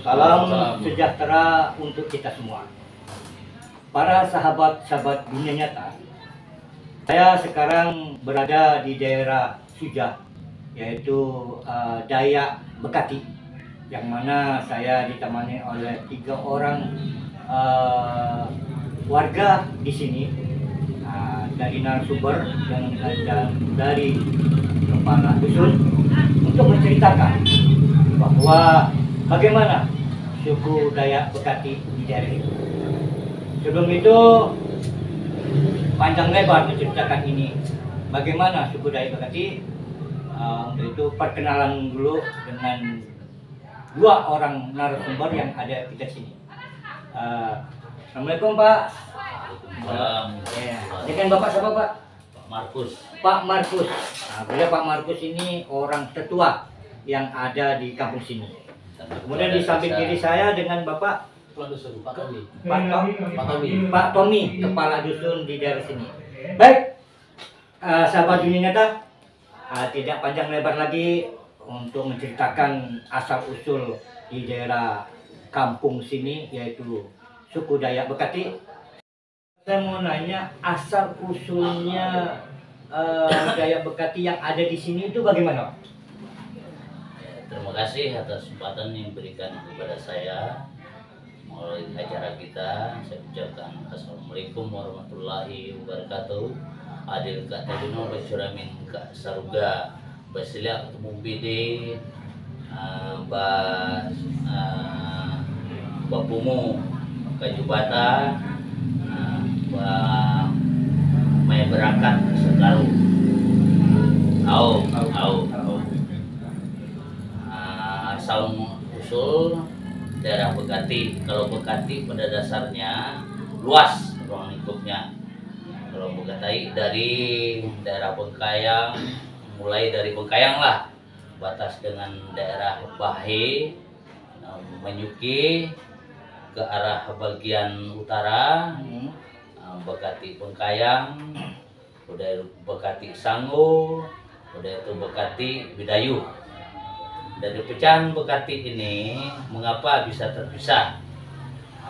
Salam sejahtera untuk kita semua. Para sahabat-sahabat dunia nyata, saya sekarang berada di daerah Suja, yaitu Dayak Bekati, yang mana saya ditemani oleh 3 orang warga di sini, dari narasumber dan dari kepala dusun, untuk menceritakan bahwa bagaimana suku Dayak Bekati di daerah ini. Sebelum itu, panjang lebar menceritakan ini bagaimana suku Dayak Bekati. Untuk itu perkenalan dulu dengan 2 orang narasumber yang ada di sini. Assalamualaikum, Pak. Ya. Dengan Bapak siapa, Pak? Pak Markus. Pak Markus. Beliau Pak Markus ini orang tertua yang ada di kampung sini. Kemudian di samping kiri saya dengan Bapak Pak Tommy. Pak Tommy, kepala dusun di daerah sini. Baik, sahabat dunia nyata, tidak panjang lebar lagi untuk menceritakan asal usul di daerah kampung sini, yaitu suku Dayak Bekati. Saya mau nanya, asal usulnya Dayak Bekati yang ada di sini itu bagaimana? Terima kasih atas kesempatan yang diberikan kepada saya melalui acara kita. Saya ucapkan Assalamualaikum warahmatullahi wabarakatuh. Adil kak tadino basuramin kak saruga basilia ketemu bide bapumu kajubata may berangkat sekaru asal usul daerah Bekati. Kalau Bekati pada dasarnya luas ruang lingkupnya. Kalau Bekati dari daerah Bengkayang, mulai dari Bengkayang lah, batas dengan daerah Bahe, menyuki ke arah bagian utara, Bekati Bengkayang, udah Bekati Sango, udah itu Bekati Bidayu. Dari pecahan Bekati ini, mengapa bisa terpisah?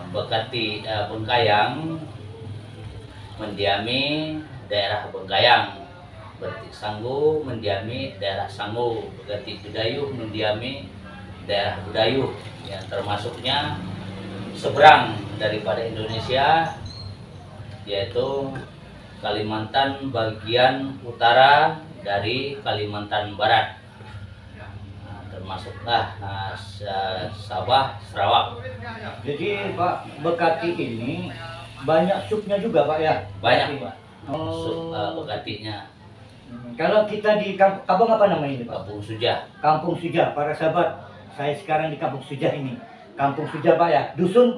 Bekati Bengkayang mendiami daerah Bengkayang, Bekati Sango mendiami daerah Sango, Bekati Bidayu mendiami daerah Bidayu, yang termasuknya seberang daripada Indonesia, yaitu Kalimantan bagian utara dari Kalimantan Barat, termasuklah Sabah, Sarawak. Jadi Pak, Bekati ini banyak subnya juga, Pak, ya? Banyak, Pak. Sub Bekatinya. Kalau kita di kampung apa namanya ini, Pak? Kampung Suja. Kampung Suja, para sahabat. Saya sekarang di Kampung Suja ini. Kampung Suja, Pak, ya? Dusun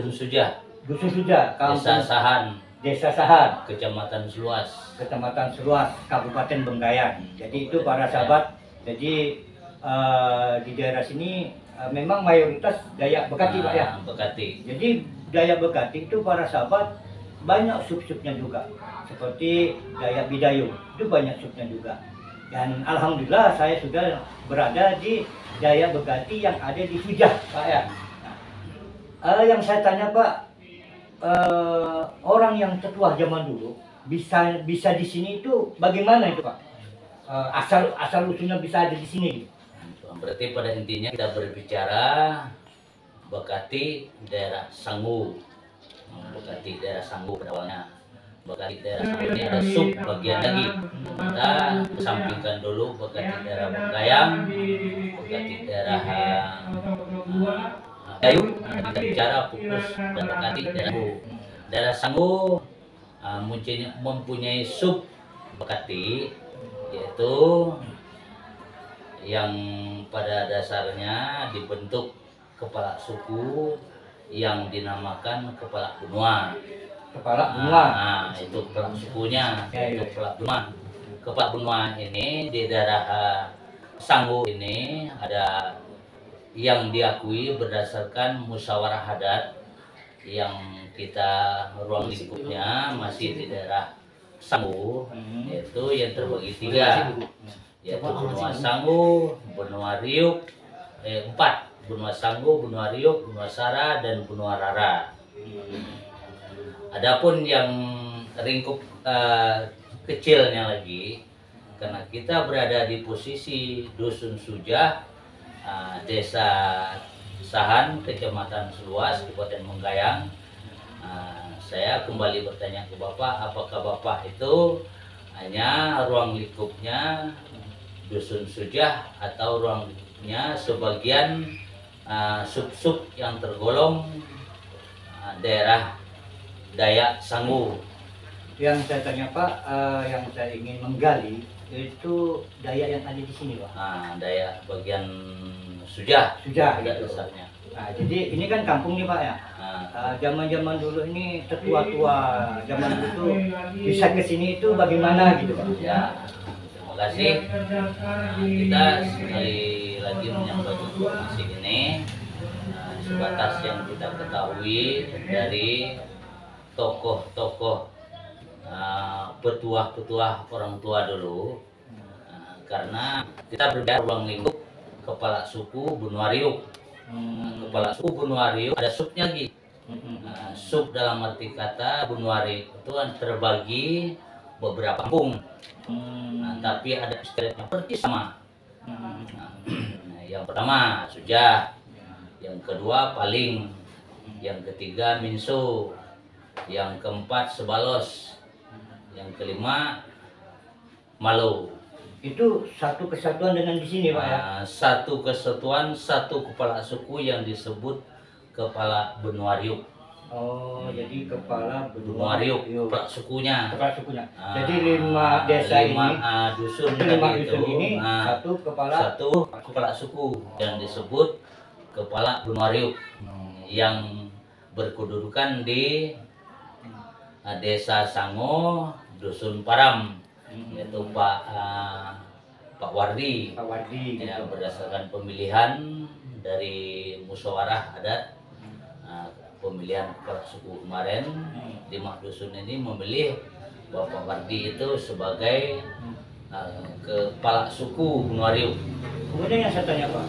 Suja. Dusun Suja, Desa Sahan. Desa Sahan, Kecamatan Seluas. Kecamatan Seluas, Kabupaten Bengkayang. Jadi itu para sahabat. Jadi di daerah sini memang mayoritas Dayak Bekati, Pak, ya? Bekati. Jadi Dayak Bekati itu para sahabat banyak sub-subnya juga. Seperti Dayak Bidayu, itu banyak subnya juga. Dan alhamdulillah saya sudah berada di Dayak Bekati yang ada di Suja, Pak, ya. Yang saya tanya, Pak, orang yang tertua zaman dulu bisa di sini itu bagaimana itu, Pak? Asal usulnya bisa ada di sini. Berarti pada intinya kita berbicara Bekati daerah Sangu. Bekati daerah Sangu pada awalnya. Bekati daerah Sangu ini ada sub bagian lagi. Kita kesampingkan dulu Bekati daerah Bengkayang, Bekati daerah Dayu. Kita bicara fokus dan Bekati daerah Sangu mempunyai sub Bekati, yaitu yang pada dasarnya dibentuk kepala suku yang dinamakan kepala benua. Kepala benua. Itu kepala sukunya, itu kepala benua. Kepala benua ini di daerah Sangu ini ada yang diakui berdasarkan musyawarah adat yang kita ruang lingkupnya masih di daerah Sangu, yaitu yang terbagi 3, yaitu benua Sangu, benua Riuk, 4 benua Sanggu, benua Riuk, benua Sara, dan benua Rara. Adapun yang lingkup kecilnya lagi, karena kita berada di posisi Dusun Sujah, Desa Sahan, Kecamatan Seluas, Kabupaten Menggayang. Saya kembali bertanya ke Bapak, apakah Bapak itu hanya ruang lingkupnya Dusun Sujah atau ruang lingkupnya sebagian sub-sub yang tergolong daerah Dayak Sanggu? Yang saya tanya Pak, yang saya ingin menggali itu Dayak yang ada di sini Pak. Dayak bagian Sujah, Sujah pada gitu. dasarnya. Jadi ini kan kampung nih Pak ya. Zaman-zaman dulu ini tetua-tua zaman dulu tuh bisa ke sini itu bagaimana gitu Pak? Ya, terima kasih. Kita sekali lagi menyampaikan informasi ini sebatas yang kita ketahui dari tokoh-tokoh petuah-petuah orang tua dulu, karena kita berbicara ruang lingkup kepala suku benua Riuk. Kepala suku benua Riuk ada subnya lagi. Sub dalam arti kata benua Riuk itu kan terbagi beberapa kampung, tapi ada istilah persis sama. Yang pertama Sujah, yang kedua Paling, yang ketiga Minso, yang keempat Sebalos, yang kelima Malo. Itu satu kesatuan dengan di sini Pak ya? Satu kesatuan, satu kepala suku yang disebut kepala benua Riuk. Oh, jadi kepala Benua Riuk, kepala sukunya. Kepala sukunya. Jadi 5 desa lima, ini, dusun 5 tadi dusun itu, ini satu kepala suku yang disebut kepala benua Riuk, yang berkedudukan di Desa Sango, Dusun Param, yaitu Pak Wardi. Pak Wardi gitu. Ya, berdasarkan pemilihan dari musyawarah adat, pemilihan kepala suku kemarin, 5 dusun ini memilih Bapak Wardi itu sebagai kepala suku benua Riuk. Kemudian yang saya tanya Pak,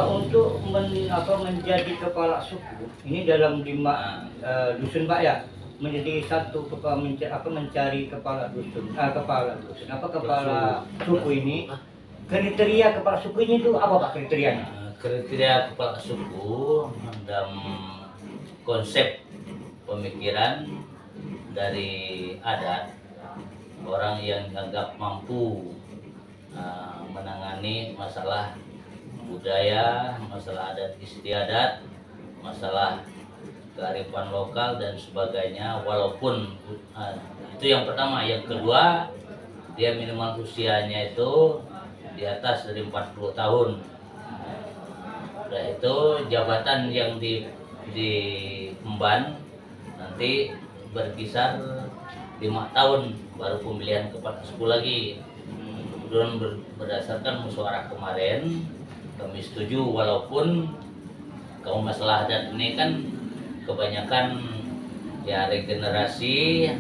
untuk menjadi kepala suku ini dalam 5 dusun Pak ya, menjadi satu mencari kepala dusun, kepala suku ini, kriteria kepala suku ini itu apa Pak kriterianya? Kriteria kepala suku dalam konsep pemikiran dari adat, orang yang dianggap mampu menangani masalah budaya, masalah adat istiadat, masalah kearifan lokal dan sebagainya, walaupun itu yang pertama. Yang kedua, dia minimal usianya itu di atas dari 40 tahun. Nah, itu jabatan yang diemban nanti berkisar 5 tahun baru pemilihan kepala suku lagi. Kemudian berdasarkan musyawarah kemarin kami setuju, walaupun kaum masalah adat ini kan kebanyakan ya regenerasi,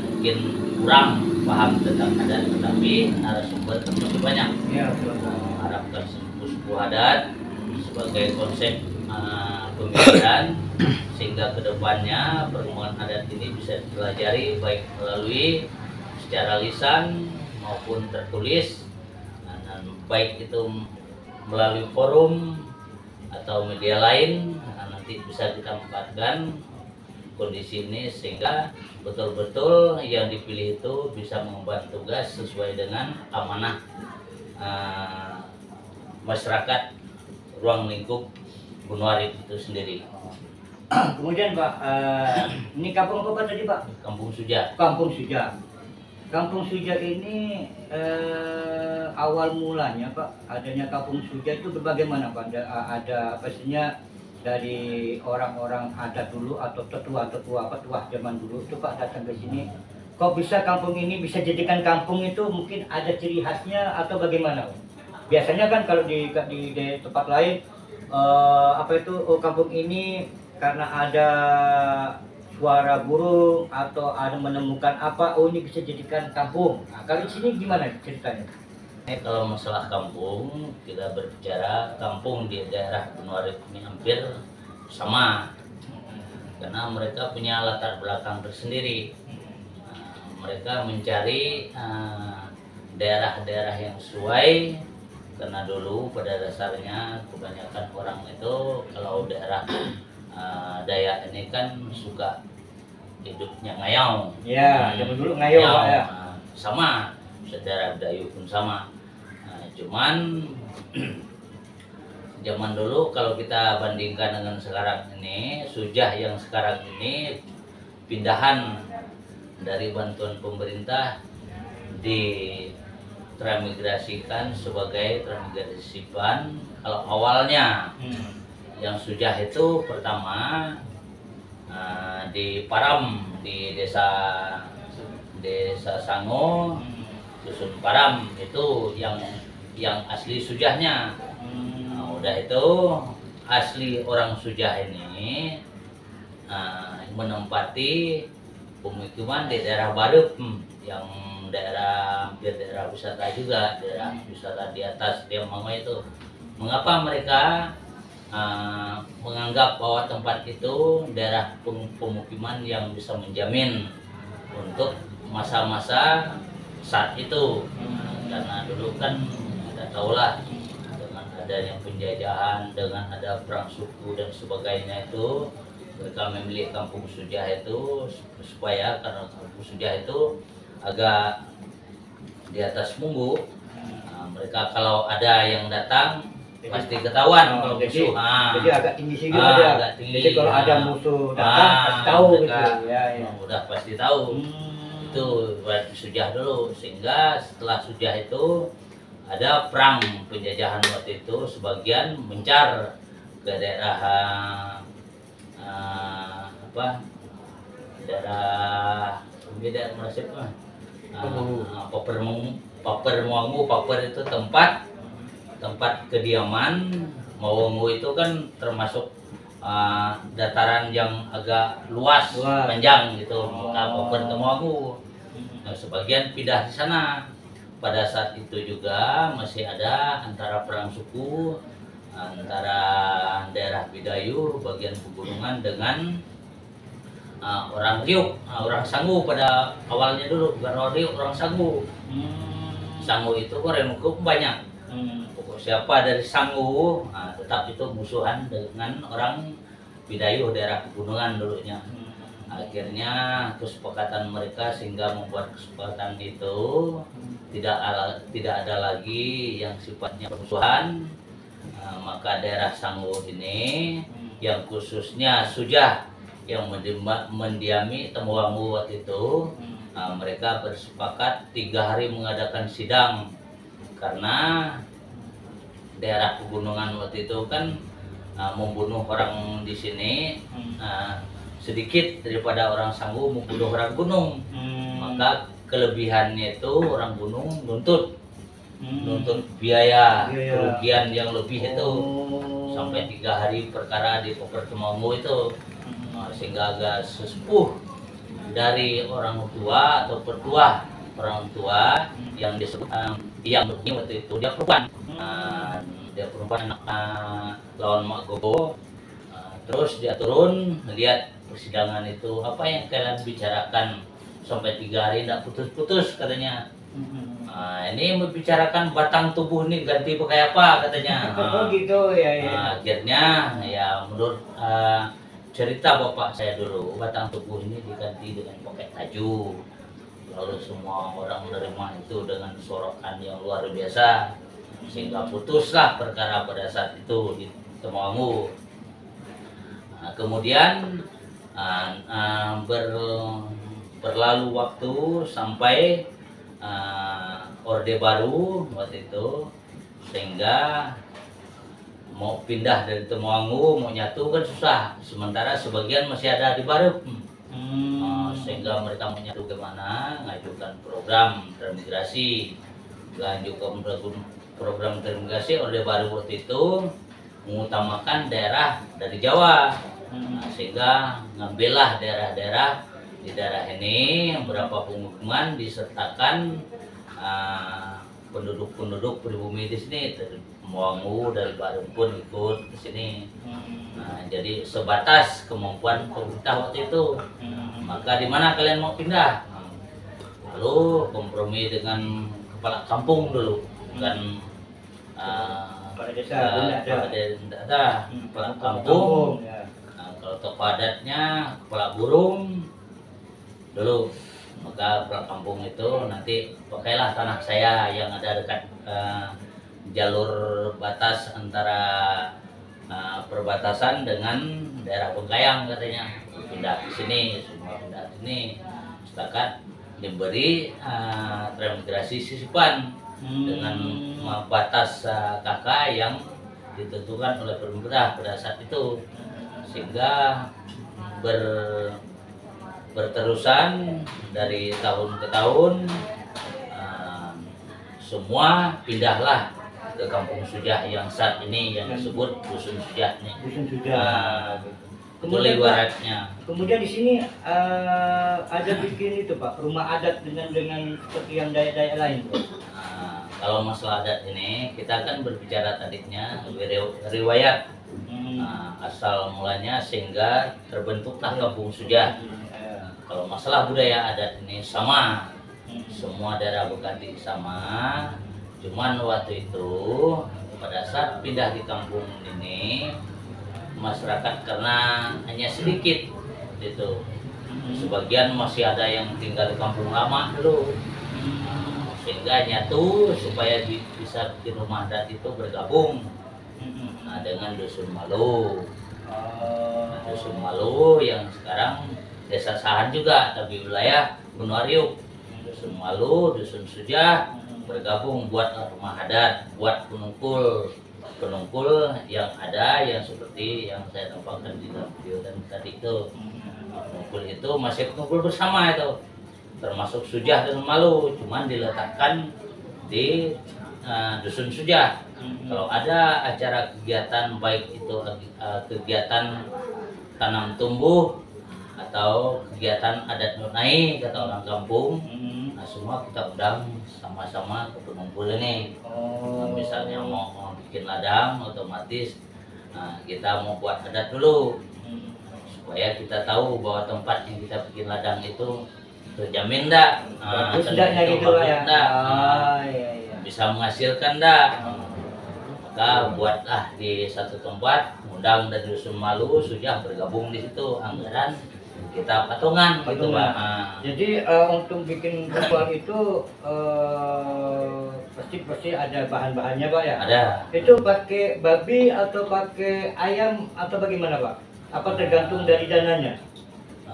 mungkin kurang paham tentang adat, tetapi narasumber masih banyak. Mengharapkan suku adat sebagai konsep pemikiran, sehingga kedepannya perkembangan adat ini bisa dipelajari baik melalui secara lisan maupun tertulis, dan baik itu melalui forum atau media lain. Nanti bisa kita manfaatkan kondisi ini sehingga betul-betul yang dipilih itu bisa mengemban tugas sesuai dengan amanah masyarakat ruang lingkup benua Riuk itu sendiri. Kemudian Pak, ini kampung apa tadi Pak? Kampung Sujah. Kampung Sujah. Kampung Sujah ini awal mulanya Pak, adanya Kampung Sujah itu bagaimana Pak? Ada pastinya dari orang-orang adat dulu atau petuah zaman dulu itu Pak datang ke sini. Kok bisa kampung ini bisa jadikan kampung itu, mungkin ada ciri khasnya atau bagaimana Pak? Biasanya kan kalau di tempat lain kampung ini karena ada suara burung atau ada menemukan apa, oh ini bisa jadikan kampung. Nah, kalau di sini gimana ceritanya? Kalau masalah kampung, kita berbicara kampung di daerah Benua Rip ini hampir sama, karena mereka punya latar belakang tersendiri. Mereka mencari daerah-daerah yang sesuai, karena dulu pada dasarnya kebanyakan orang itu kalau daerah Dayak ini kan suka hidupnya ngayau. Ya, zaman dulu ngayau Pak ya. Sama, sejarah Dayu pun sama. Cuman zaman dulu kalau kita bandingkan dengan sekarang ini, Sujah yang sekarang ini pindahan dari bantuan pemerintah ditransmigrasikan sebagai transmigrasi ban. Kalau awalnya yang Sujah itu pertama di Param, di desa Sango, dusun Param itu yang asli Sujahnya. Udah itu asli orang Sujah ini menempati pemukiman di daerah Barup, yang hampir daerah wisata juga, daerah wisata di atas Diamangwa itu. Mengapa mereka menganggap bahwa tempat itu daerah pemukiman yang bisa menjamin untuk masa-masa saat itu? Karena dulu kan kita tahulah dengan adanya penjajahan, dengan ada perang suku dan sebagainya, itu mereka memilih kampung Sujah itu supaya, karena kampung Sujah itu agak di atas Munggu, mereka kalau ada yang datang pasti ketahuan kalau musuh. Jadi agak tinggi sih ada. Jadi kalau ada musuh datang pasti tahu gitu. Ya. Udah pasti tahu. Itu berarti Sujah dulu, sehingga setelah Sujah itu ada perang penjajahan waktu itu, sebagian mencar ke daerah daerah Nasib Papermuangu. Paper itu tempat kediaman. Mawangu itu kan termasuk dataran yang agak luas, panjang gitu. Maka Paper Temuangu, sebagian pindah di sana. Pada saat itu juga masih ada antara perang suku antara daerah Bidayu bagian pegunungan dengan orang Riuk, orang Sanggu pada awalnya dulu. Bukan orang Riuk, orang Sanggu. Sanggu itu orang cukup banyak. Pokok siapa dari Sanggu tetap itu musuhan dengan orang Bidayu, daerah pegunungan dulunya. Akhirnya kesepakatan mereka sehingga membuat kesepakatan itu tidak ada lagi yang sifatnya permusuhan. Maka daerah Sanggu ini yang khususnya Sujah yang mendiami Temuangu waktu itu, mereka bersepakat 3 hari mengadakan sidang, karena daerah pegunungan waktu itu kan membunuh orang di sini sedikit daripada orang Sanggu membunuh orang gunung. Maka kelebihannya itu orang gunung nuntut biaya kerugian yang lebih itu sampai 3 hari perkara di Temuangu itu. Sehingga agak sesepuh dari orang tua atau petua orang tua yang disebut yang waktu itu dia perempuan, anak lawan Mak Gogo. Terus dia turun lihat persidangan itu, apa yang kalian bicarakan sampai 3 hari tidak putus-putus katanya. Ini membicarakan batang tubuh ini ganti pakai apa katanya. Gitu ya. Akhirnya ya menurut cerita bapak saya dulu, batang tubuh ini diganti dengan pakai taju. Lalu semua orang menerima itu dengan sorokan yang luar biasa, sehingga putuslah perkara pada saat itu di Temuangu. Kemudian berlalu waktu sampai Orde Baru waktu itu, sehingga mau pindah dari Temuangu mau nyatu kan susah, sementara sebagian masih ada di Barup. Sehingga mereka menyatu kemana, ngajukan program transmigrasi. Lanjutkan program transmigrasi, Orde Baru waktu itu mengutamakan daerah dari Jawa. Sehingga ngambillah daerah-daerah di daerah ini beberapa pemukiman disertakan penduduk pribumi di sini dari Muangu, dari Bareng pun ikut ke sini. Nah, jadi sebatas kemampuan pemerintah waktu itu. Maka di mana kalian mau pindah? Lalu kompromi dengan kepala kampung dulu, kan Kepala desa tidak ada kepala kampung. ya. Nah, kalau tokoh adatnya kepala burung dulu. Maka kepala kampung itu nanti pakailah tanah saya yang ada dekat jalur batas antara perbatasan dengan daerah Bengkayang katanya, pindah ke sini, semua pindah ke sini. Setakat diberi transmigrasi sisipan dengan batas kakak yang ditentukan oleh pemerintah pada saat itu, sehingga berterusan dari tahun ke tahun. Semua pindahlah ke Kampung Sujah yang saat ini yang disebut Dusun Sujah nih. Dusun Sujah. Kemudian ibaratnya. Kemudian di sini ada bikin itu Pak, rumah adat dengan seperti yang daerah lain Pak. Kalau masalah adat ini kita akan berbicara tadinya riwayat asal mulanya sehingga terbentuklah Kampung Sujah. Kalau masalah budaya adat ini sama, semua daerah berganti sama. Cuman waktu itu pada saat pindah di kampung ini, masyarakat karena hanya sedikit gitu, sebagian masih ada yang tinggal di kampung lama dulu, sehingga nyatu supaya bisa di rumah adat itu bergabung dengan Dusun Malu. Dusun Malu yang sekarang Desa Sahan juga, tapi wilayah Gunung Ariuk. Dusun Malu, Dusun Sujah bergabung buat rumah adat, buat penungkul yang ada, yang seperti yang saya tampakkan di dalam video tadi itu. Penungkul itu masih penungkul bersama itu, termasuk Sujah dan Malu, cuman diletakkan di Dusun Sujah. Kalau ada acara kegiatan, baik itu kegiatan tanam tumbuh atau kegiatan adat nunai kata orang kampung, nah semua kita undang sama-sama ke pengumpul ini. Misalnya mau bikin ladang, otomatis kita mau buat adat dulu supaya kita tahu bahwa tempat yang kita bikin ladang itu terjamin enggak, bisa menghasilkan enggak. Maka buatlah di satu tempat, undang dari Dusun Malu, Sujah bergabung di situ, anggaran kita patungan gitu Pak. Jadi untuk bikin ritual itu pasti ada bahan-bahannya Pak ya? Ada. Itu pakai babi atau pakai ayam atau bagaimana Pak? Apa tergantung dari dananya?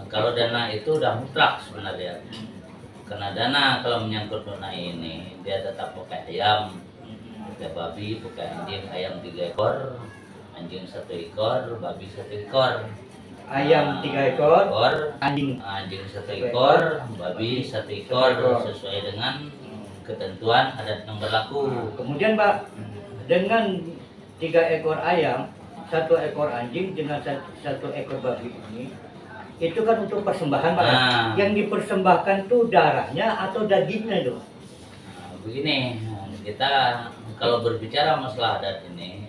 Kalau dana itu udah mutlak sebenarnya. Karena dana kalau menyangkut tunai ini dia tetap pakai ayam, pakai babi, pakai anjing. Ayam 3 ekor, anjing 1 ekor, babi 1 ekor. Ayam 3 ekor, anjing 1 ekor, babi 1 ekor, sesuai dengan ketentuan adat yang berlaku. Kemudian Pak, dengan 3 ekor ayam, 1 ekor anjing dengan 1 ekor babi ini, itu kan untuk persembahan Pak. Yang dipersembahkan tuh darahnya atau dagingnya itu? Begini, kita kalau berbicara masalah adat ini,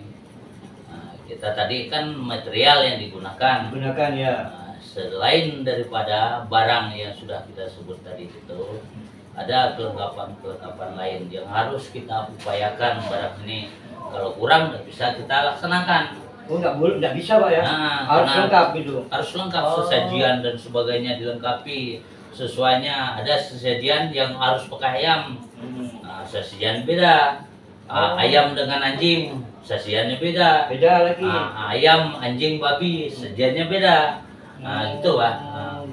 kita tadi kan material yang digunakan ya. Selain daripada barang yang sudah kita sebut tadi itu, ada kelengkapan lain yang harus kita upayakan. Barang ini kalau kurang nggak bisa kita laksanakan. Nggak bisa Pak ya? Harus lengkap gitu? Harus lengkap, sesajian dan sebagainya dilengkapi sesuainya. Ada sesajian yang harus pakai ayam, sesajian beda. Ayam dengan anjing sajiannya beda lagi. Ayam, anjing, babi sajiannya beda. Gitu Pak.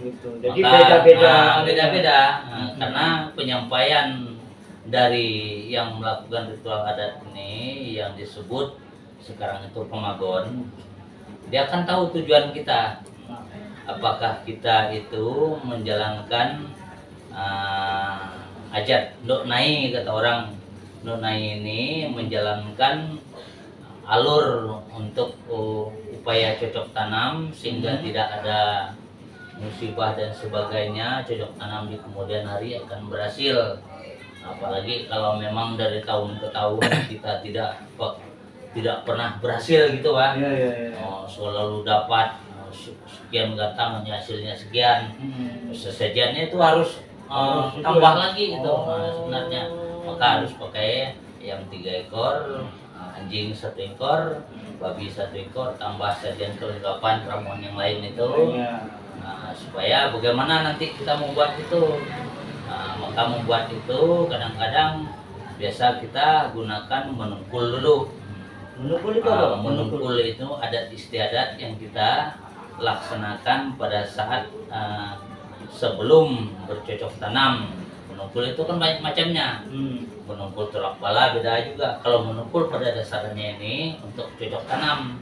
Gitu. Jadi beda-beda. Karena penyampaian dari yang melakukan ritual adat ini yang disebut sekarang itu pemagon, dia akan tahu tujuan kita. Apakah kita itu menjalankan hajat ndok nai, kata orang. Ndok nai ini menjalankan alur untuk upaya cocok tanam sehingga tidak ada musibah dan sebagainya. Cocok tanam di kemudian hari akan berhasil. Apalagi kalau memang dari tahun ke tahun kita tidak pernah berhasil gitu Pak. Iya, iya, iya. Selalu dapat sekian datang hasilnya sekian. Sesajiannya itu harus tambah lagi itu sebenarnya. Maka harus pakai yang 3 ekor, anjing 1 ekor, babi 1 ekor, tambah sajian kelengkapan ramuan yang lain itu. Supaya bagaimana nanti kita membuat itu. Maka membuat itu kadang-kadang biasa kita gunakan menungkul dulu. Menungkul itu apa? Menungkul itu adat istiadat yang kita laksanakan pada saat sebelum bercocok tanam. Menungkul itu kan banyak macamnya. Menungkul tolak bala beda juga. Kalau menungkul pada dasarnya ini untuk cocok tanam.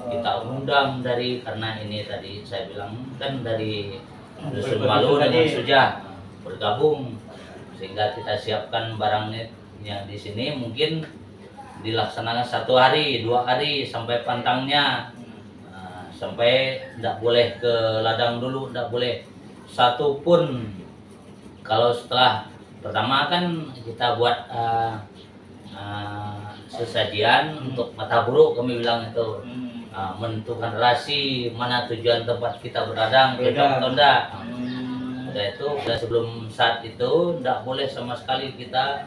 Kita undang karena ini tadi saya bilang kan dari Dusun Walu dengan Sujah bergabung, sehingga kita siapkan barangnya yang di sini mungkin dilaksanakan 1 hari, 2 hari sampai pantangnya. Sampai tidak boleh ke ladang dulu, tidak boleh satu pun. Kalau setelah pertama kan kita buat sesajian untuk mata buruk, kami bilang itu menentukan relasi mana tujuan tempat kita beradang, cocok atau enggak. Udah itu, sebelum saat itu tidak boleh sama sekali kita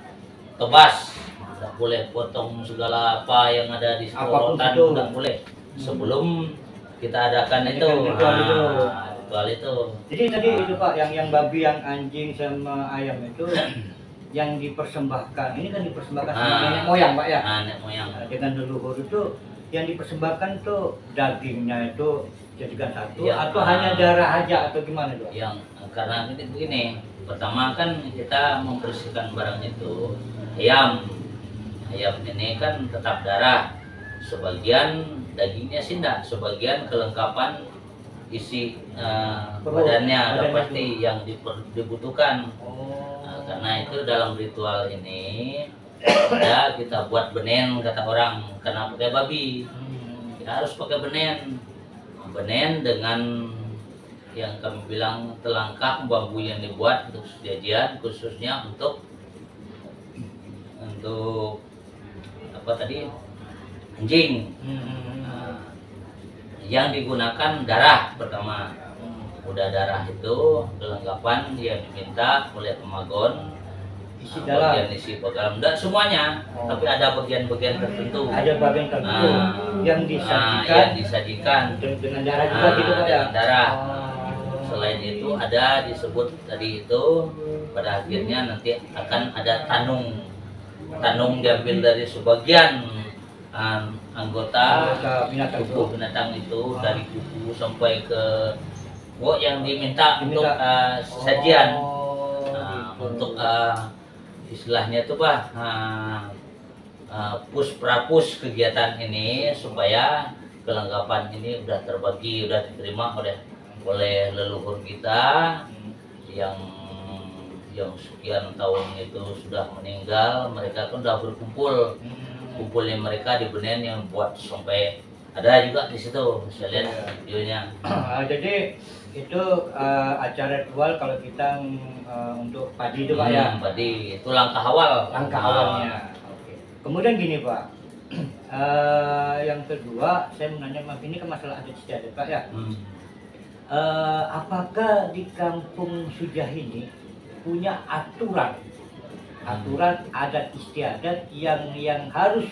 tebas, tidak boleh potong segala apa yang ada di rotan, tidak boleh sebelum kita adakan itu. Ritual itu. Jadi tadi itu Pak, yang babi, yang anjing sama ayam itu yang dipersembahkan, ini kan dipersembahkan sama nenek moyang Pak ya? Nenek moyang. Dengan leluhur itu yang dipersembahkan tuh dagingnya itu jadikan satu atau hanya darah aja atau gimana tuh? Yang karena ini begini, pertama kan kita membersihkan barang itu ayam ini kan tetap darah, sebagian dagingnya sih enggak, sebagian kelengkapan isi badannya ada pasti yang dibutuhkan. Karena itu dalam ritual ini ada kita buat benen, kata orang, karena pakai babi kita harus pakai benen dengan yang kami bilang telangkap bambu yang dibuat untuk sesajian, khususnya untuk apa tadi, anjing. Yang digunakan darah pertama. Udah darah itu kelengkapan yang diminta oleh pemagon, bagian isi dalam, enggak semuanya, tapi ada bagian-bagian tertentu. Ada bagian tertentu yang disajikan dengan darah juga gitu Pak ya. Darah. Selain itu ada disebut tadi itu pada akhirnya nanti akan ada tanung diambil dari sebagian anggota tubuh binatang itu, dari kuku sampai ke yang diminta untuk sajian, untuk istilahnya itu Pak, prapus kegiatan ini, supaya kelengkapan ini udah terbagi, udah diterima oleh leluhur kita yang sekian tahun itu sudah meninggal. Mereka kan udah berkumpul, kumpulnya mereka di benen yang buat sampai ada juga di situ, saya lihat videonya. Jadi itu acara ritual kalau kita untuk padi itu Pak ya? Padi itu langkah awal. Langkah awalnya. Oke. Kemudian gini Pak, yang kedua saya menanya ini ke masalah adat istiadat Pak ya. Apakah di kampung Sujah ini punya aturan adat istiadat yang harus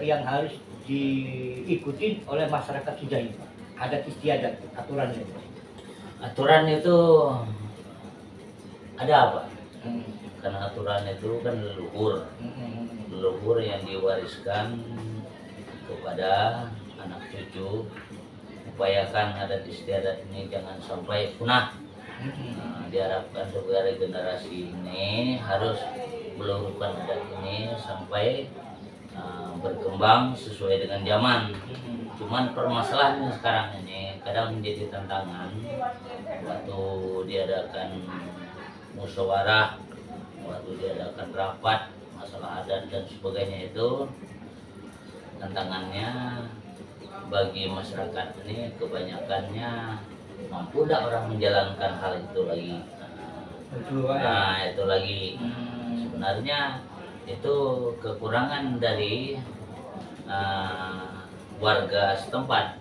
yang harus diikuti oleh masyarakat Sujah ini Pak? Adat istiadat, aturannya. Aturan itu ada apa? Karena aturan itu kan leluhur yang diwariskan kepada anak cucu. Upayakan adat istiadat ini jangan sampai punah. Diharapkan sebagai generasi ini harus meluruskan adat ini sampai berkembang sesuai dengan zaman. Cuman permasalahannya sekarang ini kadang menjadi tantangan waktu diadakan musyawarah, waktu diadakan rapat masalah adat dan sebagainya, itu tantangannya bagi masyarakat ini kebanyakannya mampu tidak orang menjalankan hal itu lagi. Betul, Pak, ya. Nah, itu lagi. Hmm. Sebenarnya itu kekurangan dari warga setempat,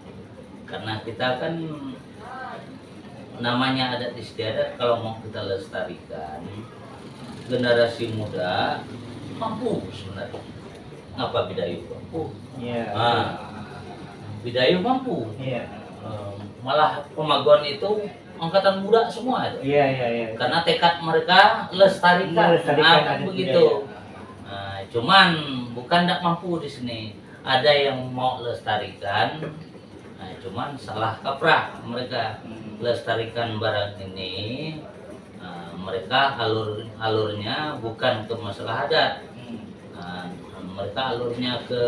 karena kita kan namanya adat istiadat, kalau mau kita lestarikan, generasi muda mampu sebenarnya. Ngapa Bidayuh mampu? Iya. Bidayuh mampu. Iya. Malah Pemagon itu angkatan muda semua itu. Iya. Karena tekad mereka lestarikan, Melestarikan adat begitu. Nah, cuman bukan tidak mampu di sini. Ada yang mau lestarikan, nah, cuman salah kaprah mereka lestarikan barang ini. Nah, mereka alurnya bukan ke masalah adat. Nah, mereka alurnya ke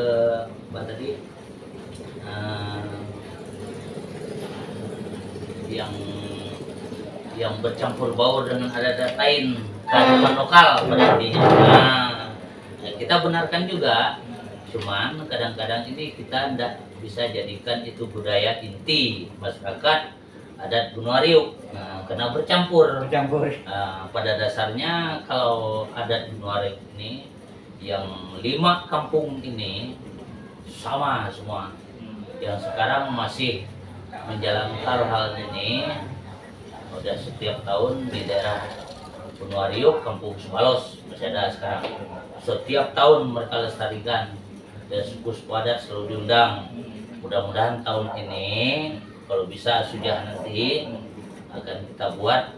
apa tadi? Yang bercampur baur dengan adat lain, kearifan lokal pada intinya. Nah, kita benarkan juga, cuman kadang-kadang ini kita tidak bisa jadikan itu budaya inti masyarakat adat Benua Riuk. Nah, karena bercampur. Pada dasarnya kalau adat Benua Riuk ini yang 5 kampung ini sama semua, yang sekarang masih menjalankan hal ini. Udah setiap tahun di daerah Benua Riuk, Kampung Subalos masih ada sekarang. Setiap tahun mereka lestarikan, dan suku-suku adat selalu diundang. Mudah-mudahan tahun ini kalau bisa sudah nanti akan kita buat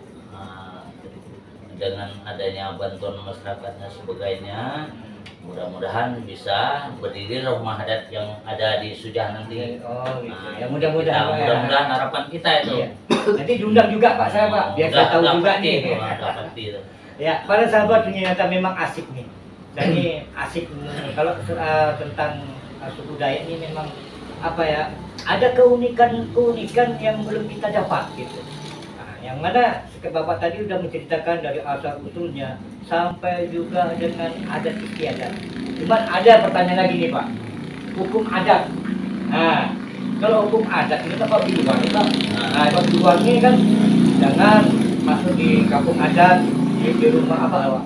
dengan adanya bantuan masyarakatnya sebagainya. Mudah-mudahan bisa berdiri rumah adat yang ada di Sujah nanti. Oh, gitu. Nah, Ya mudah-mudahan. mudah-mudahan harapan kita itu. Iya. Nanti diundang juga Pak saya Pak, biar saya tahu juga nih. Ya, para sahabat ternyata memang asik nih. Dan ini asik kalau tentang suku Dayak ini memang apa ya? Ada keunikan yang belum kita dapat gitu. Nah, yang mana Bapak tadi udah menceritakan dari asal usulnya sampai juga dengan adat istiadat. Cuman ada pertanyaan lagi nih Pak. Hukum adat. Nah, kalau hukum adat ini apa biduan Pak? Nah, kalau biduan ini kan jangan masuk di kampung adat, di rumah apa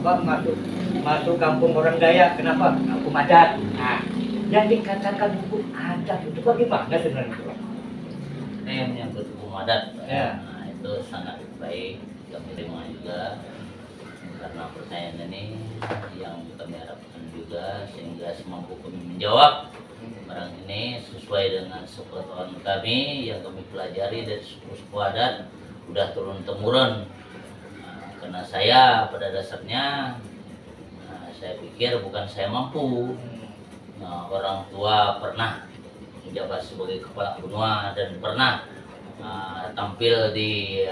masuk kampung orang Dayak. Kenapa? Kampung adat. Nah, yang dikatakan hukum adat itu bagaimana sebenarnya Pak? Ini yang menyangkut hukum adat. Ya. Nah, itu sangat baik kami terima juga, karena pertanyaan ini yang kami harapkan juga, sehingga semampu kami menjawab barang ini sesuai dengan sepengetahuan kami yang kami pelajari dari suku-suku adat udah turun temurun. Karena saya pada dasarnya saya pikir bukan saya mampu. Orang tua pernah menjabat sebagai kepala benua dan pernah tampil di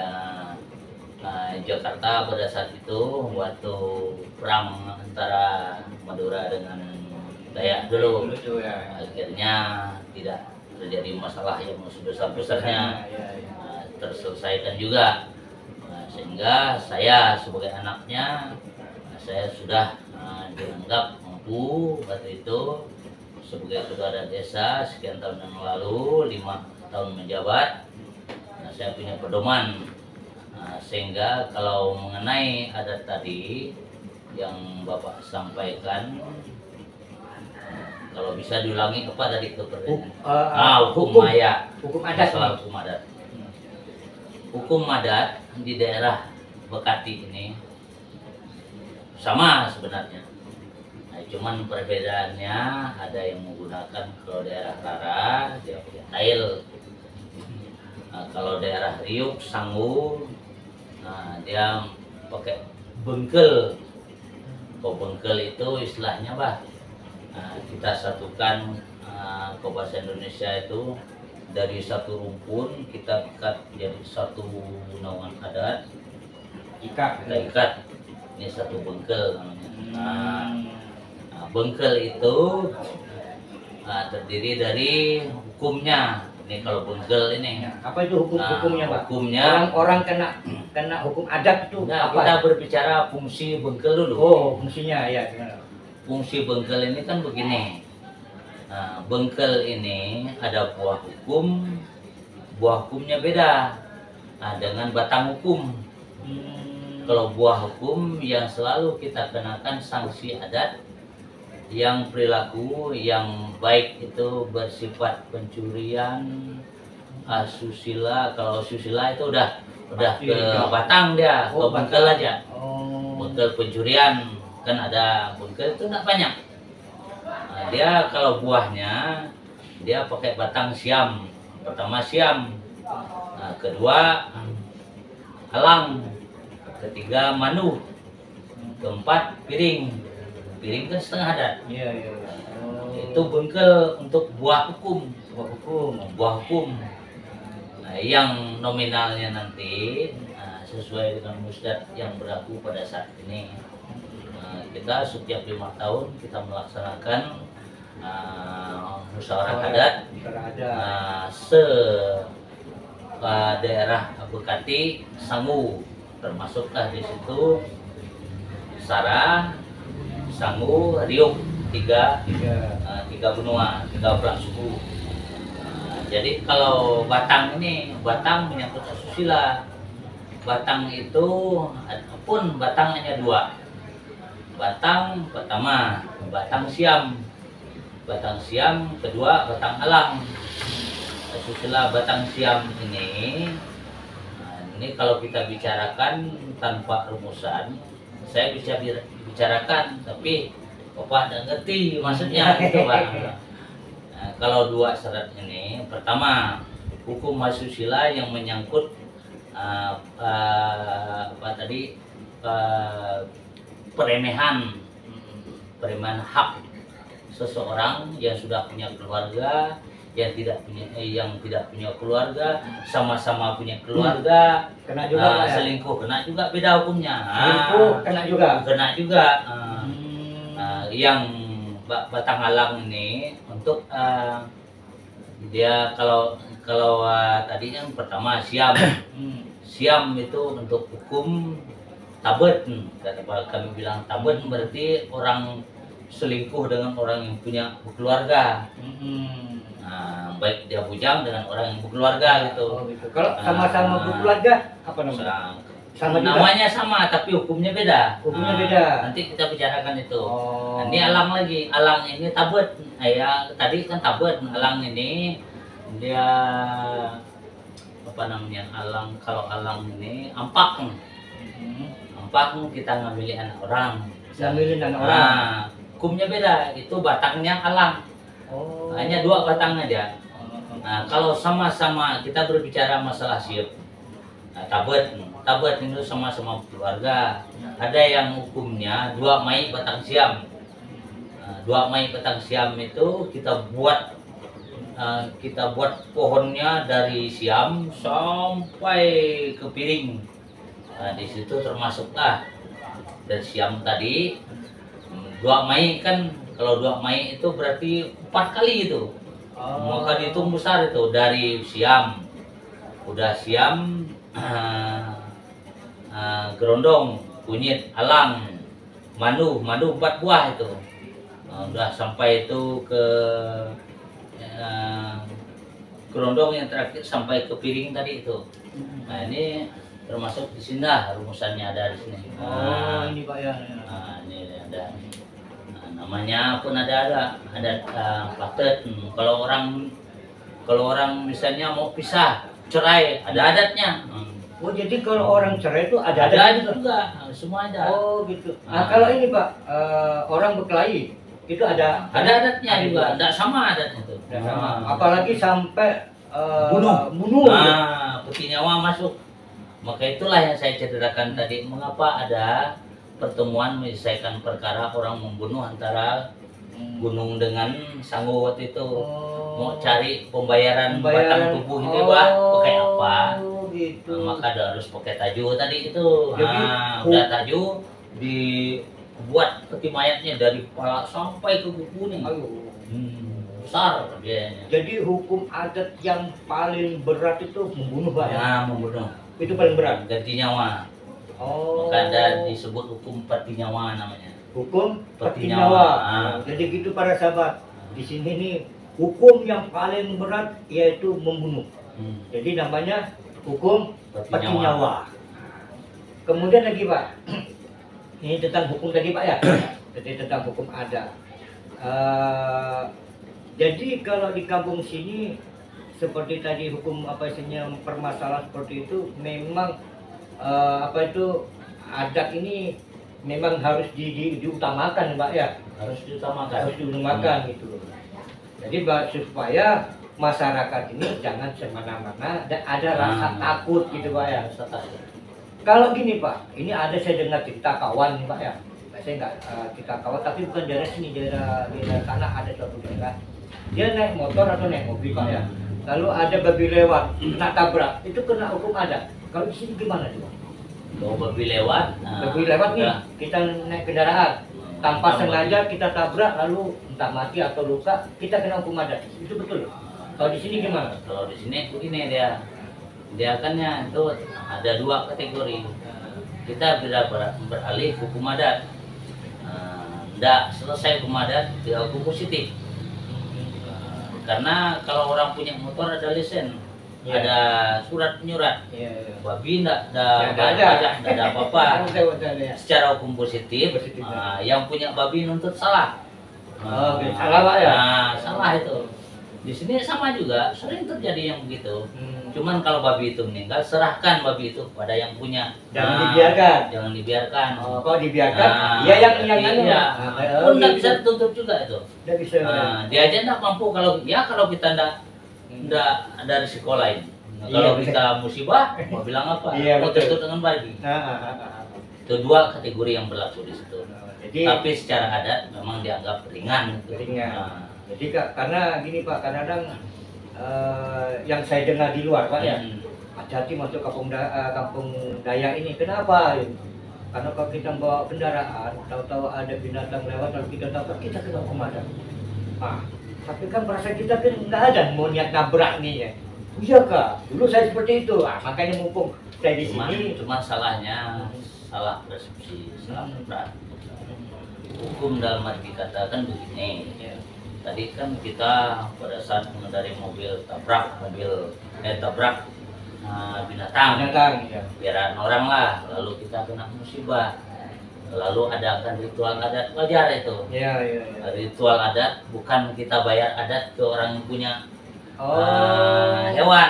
Jakarta pada saat itu waktu perang antara Madura dengan Dayak dulu. Akhirnya tidak terjadi masalah yang sebesar-besarnya, terselesaikan juga. Sehingga saya sebagai anaknya, saya sudah dianggap mampu waktu itu sebagai ketua desa sekian tahun yang lalu, 5 tahun menjabat. Saya punya pedoman, sehingga kalau mengenai adat tadi yang Bapak sampaikan, kalau bisa diulangi apa tadi itu pertanyaan? Hukum maya, hukum adat. Soal hukum adat. Hukum adat di daerah Bekati ini sama sebenarnya. Nah, cuman perbedaannya ada yang menggunakan, kalau daerah Rara dia pakai tail. Nah, kalau daerah Riuk, Sangu, nah, dia pakai bengkel. Kalau bengkel itu istilahnya kita satukan ke bahasa Indonesia itu dari satu rumpun kita ikat jadi satu naungan adat. Kita ikat, ini satu bengkel namanya. Bengkel itu terdiri dari hukumnya. Ini kalau bengkel ini apa itu hukumnya Pak? Hukumnya orang kena hukum adat itu apa? Kita berbicara fungsi bengkel dulu. Oh, fungsinya ya gimana? Fungsi bengkel ini kan begini. Bengkel ini ada buah hukumnya beda dengan batang hukum. Kalau buah hukum yang selalu kita kenakan sanksi adat, yang perilaku yang baik itu bersifat pencurian, asusila. Kalau asusila itu udah ke batang dia, ke bengkel aja. Bengkel pencurian kan ada bengkel itu nggak banyak. Nah, dia kalau buahnya dia pakai batang siam. Pertama siam, nah, kedua alang, ketiga manu, keempat piring. Piring kan setengah adat. Iya. Itu bengkel untuk buah hukum. Buah hukum. Nah, yang nominalnya nanti sesuai dengan musdat yang berlaku pada saat ini. Kita setiap 5 tahun kita melaksanakan musyawarah adat daerah Bekati, Sangu, termasuklah di situ Sara, Sangu, Riuk, tiga benua, 3 pelak suku. Jadi kalau batang ini, batang menyangkut asusila. Batang itu pun batang hanya 2. Batang pertama, batang siam. Batang siam kedua, batang alang. Asusila batang siam ini, ini kalau kita bicarakan tanpa rumusan, saya bisa bicarakan, tapi Bapak tidak ngerti maksudnya gitu Pak. Nah, kalau 2 syarat ini, pertama hukum asusila yang menyangkut peremehan hak seseorang yang sudah punya keluarga, yang tidak punya keluarga, sama-sama punya keluarga, kena juga selingkuh kena juga, beda hukumnya. Selingkuh kena juga. Yang batang alang ini untuk dia kalau tadi yang pertama siam. Siam itu untuk hukum tabet. Kami bilang tabet berarti orang selingkuh dengan orang yang punya keluarga. Baik dia bujang dengan orang yang berkeluarga gitu. Gitu. Kalau sama-sama berkeluarga apa namanya? Namanya sama tapi hukumnya beda. Beda. Nanti kita bicarakan itu. Ini alang lagi. Alang ini tabet. Ya tadi kan tabet. Alang ini dia apa namanya? Alang, kalau alang ini ampak. Ampak kita ngambilin anak orang. Hukumnya beda. Itu batangnya alang. Hanya 2 batang aja. Nah, kalau sama-sama kita berbicara masalah siap, tabet itu sama-sama keluarga. Ada yang hukumnya 2 mai batang siam. 2 mai batang siam itu kita buat pohonnya dari siam sampai ke piring. Nah, di situ termasuklah dari siam tadi 2 mai kan. Kalau 2 mai itu berarti 4 kali itu. Maka dihitung besar itu dari siam. Udah siam, gerondong, kunyit, alang, madu 4 buah itu. Udah sampai itu ke gerondong yang terakhir sampai ke piring tadi itu. Nah, ini termasuk di sini lah rumusannya, ada di sini. Ini Pak ya. Ini ada. Namanya pun ada platet. Kalau orang misalnya mau pisah, cerai, ada adatnya. Jadi kalau orang cerai itu ada adat juga, semua ada. Gitu. Kalau ini Pak, orang berkelahi itu ada adatnya juga. Tidak sama adatnya itu. Apalagi sampai bunuh. Peti nyawa masuk. Maka itulah yang saya ceritakan tadi, mengapa ada pertemuan menyelesaikan perkara orang membunuh antara Gunung dengan Sangu waktu itu. Mau cari pembayaran batang tubuh ini pakai apa? Gitu. Maka harus pakai taju tadi itu. Udah taju dibuat peti mayatnya dari kepala sampai ke kuku nih. Besar biayanya. Jadi hukum adat yang paling berat itu membunuh Pak ya? Membunuh. Itu paling berat. Ganti nyawa. Maka ada disebut hukum peti nyawa namanya. Hukum peti nyawa. Jadi gitu para sahabat. Di sini nih hukum yang paling berat yaitu membunuh. Jadi namanya hukum peti nyawa. Kemudian lagi Pak, ini tentang hukum tadi Pak ya, jadi tentang hukum adat. Jadi kalau di kampung sini seperti tadi hukum apa isinya permasalahan seperti itu memang apa itu adat ini memang harus diutamakan Pak ya, Harus diutamakan. harus diutamakan gitu loh. Jadi supaya masyarakat ini jangan semena-mena dan ada rasa takut gitu Pak ya. Rasa takut. Kalau gini Pak, ini ada saya dengar cerita kawan nih Pak ya. Saya nggak cerita kawan, tapi bukan daerah sini, daerah sana ada suatu daerah. Dia naik motor atau naik mobil Pak ya. Lalu ada babi lewat, kena tabrak, itu kena hukum adat. Kalau di sini gimana sih Pak? Kalau babi lewat, Babi lewat nih, udah. kita naik kendaraan, tanpa Kalau sengaja kita tabrak, lalu entah mati atau luka, kita kena hukum adat. Itu betul. Kalau di sini gimana? Kalau di sini begini dia kan ya itu ada dua kategori. Kita bila beralih hukum adat, tidak selesai hukum adat dia hukum positif. Karena kalau orang punya motor ada lisen, Ya. ada surat penyurat. Iya. Babi tidak ada Ya, nggak ada. pajak, tidak ada apa-apa. Ya. Secara hukum positif, Positif, ya. yang punya babi nuntut salah. Oh, oke. Salah, Pak, ya? Nah, salah itu. Di sini sama juga, sering terjadi yang begitu. Cuman kalau babi itu meninggal, serahkan babi itu kepada yang punya. Jangan dibiarkan. Jangan dibiarkan. Oh, kalau dibiarkan, Iya, yang anu. iya. Oh, Pun nggak gitu. bisa dituntut juga itu. Nggak bisa. Dia aja nggak mampu kalau kita nggak ada risiko lain. Nah, Iya, kalau betul. kita musibah, mau bilang apa? Iya, Mau betul. tuntut dengan babi. Nah. Itu dua kategori yang berlaku di situ. Jadi Tapi secara adat memang dianggap ringan. Gitu. ringan. Nah, Jadi karena gini Pak, kadang-kadang yang saya dengar di luar Pak ya, hati-hati masuk kampung Dayak ini. Kenapa? Karena kalau kita bawa kendaraan, tahu-tahu ada binatang lewat, lalu kita tabrak, kita kena hukum adat. Tapi kan perasaan kita kan nggak ada mau niat nabrak nih ya. Iya Kak, dulu saya seperti itu. Makanya mumpung saya di sini. cuma salahnya salah persepsi, salah kaprah. Hukum dalam arti kata kan begini. Tadi kan kita pada saat mengendarai mobil tabrak binatang, Ya. biaran orang lah, lalu kita kena musibah, lalu adakan ritual adat, wajar itu. Iya. Ritual adat bukan kita bayar adat ke orang yang punya Hewan.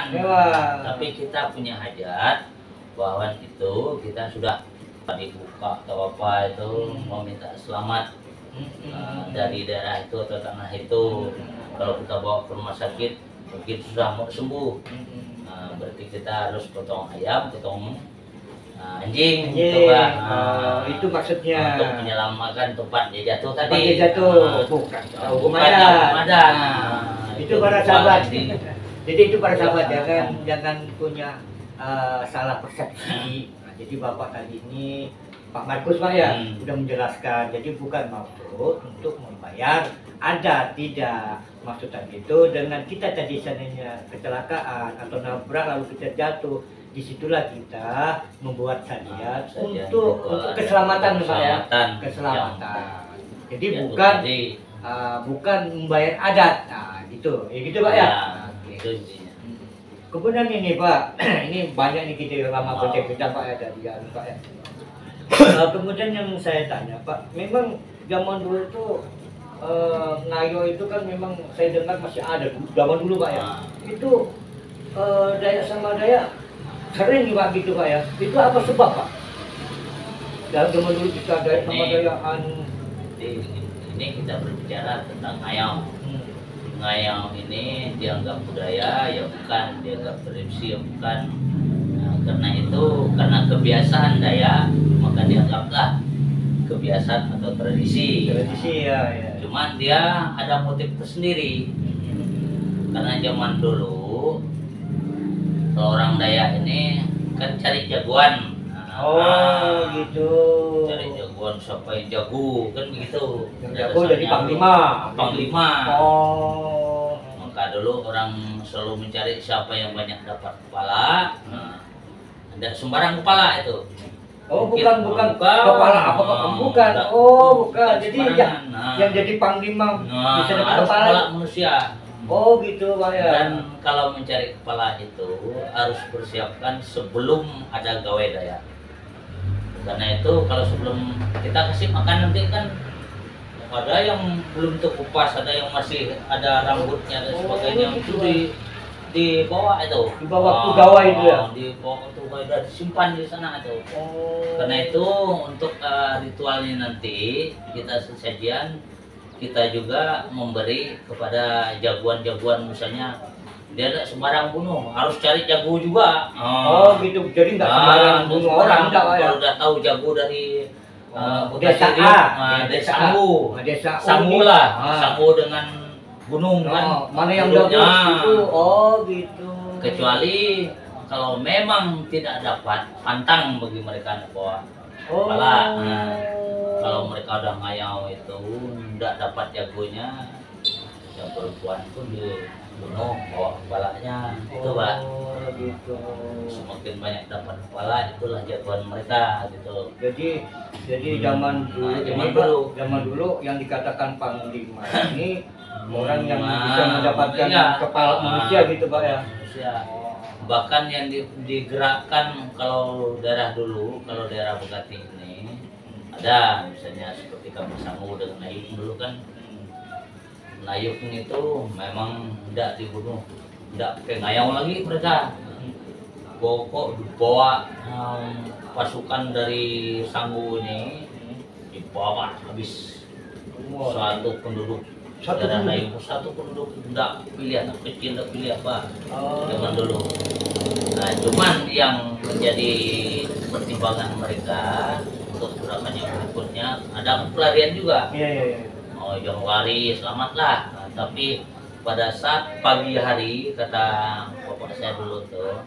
tapi kita punya hajat bahwa itu kita sudah dibuka atau apa itu mau minta selamat dari daerah itu atau tanah itu. Kalau kita bawa ke rumah sakit mungkin sudah mau sembuh, berarti kita harus potong ayam, potong anjing gitu Pak. Itu maksudnya Untuk menyelamatkan tempat dia jatuh tadi. Tempat dia jatuh, bukan hukum Bukan hukum adat. adat. Itu para sahabat. Jadi, Jadi itu para sahabat jangan punya salah persepsi. Jadi Bapak tadi ini Pak Markus Pak ya sudah menjelaskan. Jadi bukan maksud untuk membayar adat, tidak. Maksud tadi itu dengan kita tadi seandainya kecelakaan atau nabrak lalu kita jatuh, disitulah kita membuat sajian untuk keselamatan Pak ya. Keselamatan. Jadi bukan membayar adat. Gitu Pak ya. Itu intinya. Kemudian ini Pak, ini banyak nih kita lama berbincang Pak ya dari Pak ya. Kemudian yang saya tanya Pak, memang zaman dulu itu ngayo itu kan memang saya dengar masih ada zaman dulu Pak ya. Itu Dayak sama Dayak sering nih Pak gitu Pak ya. Itu apa sebab Pak? Dalam zaman dulu kita Dayak sama Dayak Ini kita berbicara tentang ngayong. Ngayong ini dianggap budaya ya bukan, dianggap tradisi ya bukan. Nah, karena kebiasaan Dayak maka dianggaplah kebiasaan atau tradisi. Tradisi ya. Cuman dia ada motif tersendiri. Karena zaman dulu orang Dayak ini kan cari jagoan. Gitu. Cari jagoan siapa yang jago kan begitu. Yang jago dari panglima. Maka dulu orang selalu mencari siapa yang banyak dapat kepala. Ada sembarang kepala itu. Bukan kepala apa bukan. Bukan. Jadi yang jadi panglima bisa dapat kepala manusia. Gitu Pak ya. Dan kalau mencari kepala itu harus persiapkan sebelum ada gawe Dayak. Karena itu kalau sebelum kita kasih makan nanti kan ada yang belum terkupas, ada yang masih ada rambutnya dan sebagainya, itu di bawah itu. Di bawah pegawai itu ya? Di bawah pegawai dan disimpan di sana itu. Oh. Karena itu untuk ritualnya nanti kita sesajian, kita juga memberi kepada jagoan-jagoan, misalnya dia tidak sembarang bunuh, harus cari jago juga. Oh gitu, jadi nggak sembarang bunuh orang, enggak Pak ya? Kalau udah tahu jago dari desa Kiri, A, desa Sangu, desa U Sangu nih. lah, Ah. Sangu dengan gunung kan. Mana yang Duduknya. jago itu? Oh gitu. Kecuali kalau memang tidak dapat, pantang bagi mereka bawa Oh. kepala. Nah, kalau mereka udah ngayau itu tidak dapat jagonya, yang perempuan pun dibunuh bawa kepalanya, itu Pak. Oh gitu. Semakin banyak dapat kepala, itulah jagoan mereka gitu. Jadi zaman dulu, Nah, zaman ini, Pak, dulu. zaman dulu yang dikatakan panglima ini orang yang Nah, bisa mendapatkan iya. kepala manusia gitu Pak ya. Manusia. Bahkan yang digerakkan kalau daerah dulu, kalau daerah Bekati ini ada misalnya seperti kami Sangu dengan Nayuk dulu kan. Nayuk itu memang tidak dibunuh, tidak pakai ngayau lagi mereka. Pokok dibawa pasukan dari Sangu ini dibawa habis satu penduduk. Daerah Nayuk satu penduduk, tidak pilih anak kecil, tidak pilih apa zaman dulu. Nah, cuman yang menjadi pertimbangan mereka untuk gerakan yang berikutnya ada pelarian juga. Iya. Oh, jangan lari, selamatlah. Nah, tapi pada saat pagi hari, kata bapak saya dulu tuh,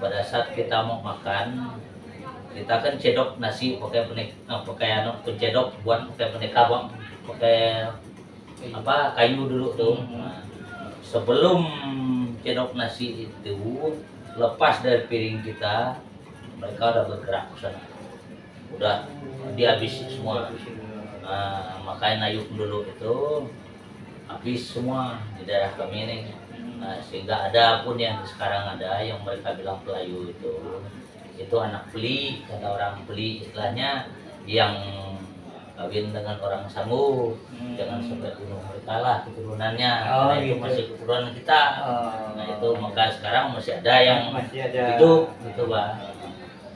pada saat kita mau makan, kita kan cedok nasi pakai cedok buat pakai peneka bang, pakai apa kayu dulu tuh. Nah, sebelum cedok nasi itu lepas dari piring kita, mereka udah bergerak ke sana, udah dihabisi semua. Nah, makanya Nayuk dulu itu habis semua di daerah kami ini. Nah, sehingga ada pun yang sekarang ada yang mereka bilang Pelayu itu anak peli, kata orang peli istilahnya, yang kawin dengan orang Sangu. Jangan sampai bunuh mereka lah keturunannya. Karena itu gitu. masih keturunan kita. Nah, itu maka sekarang masih ada yang hidup gitu Pak.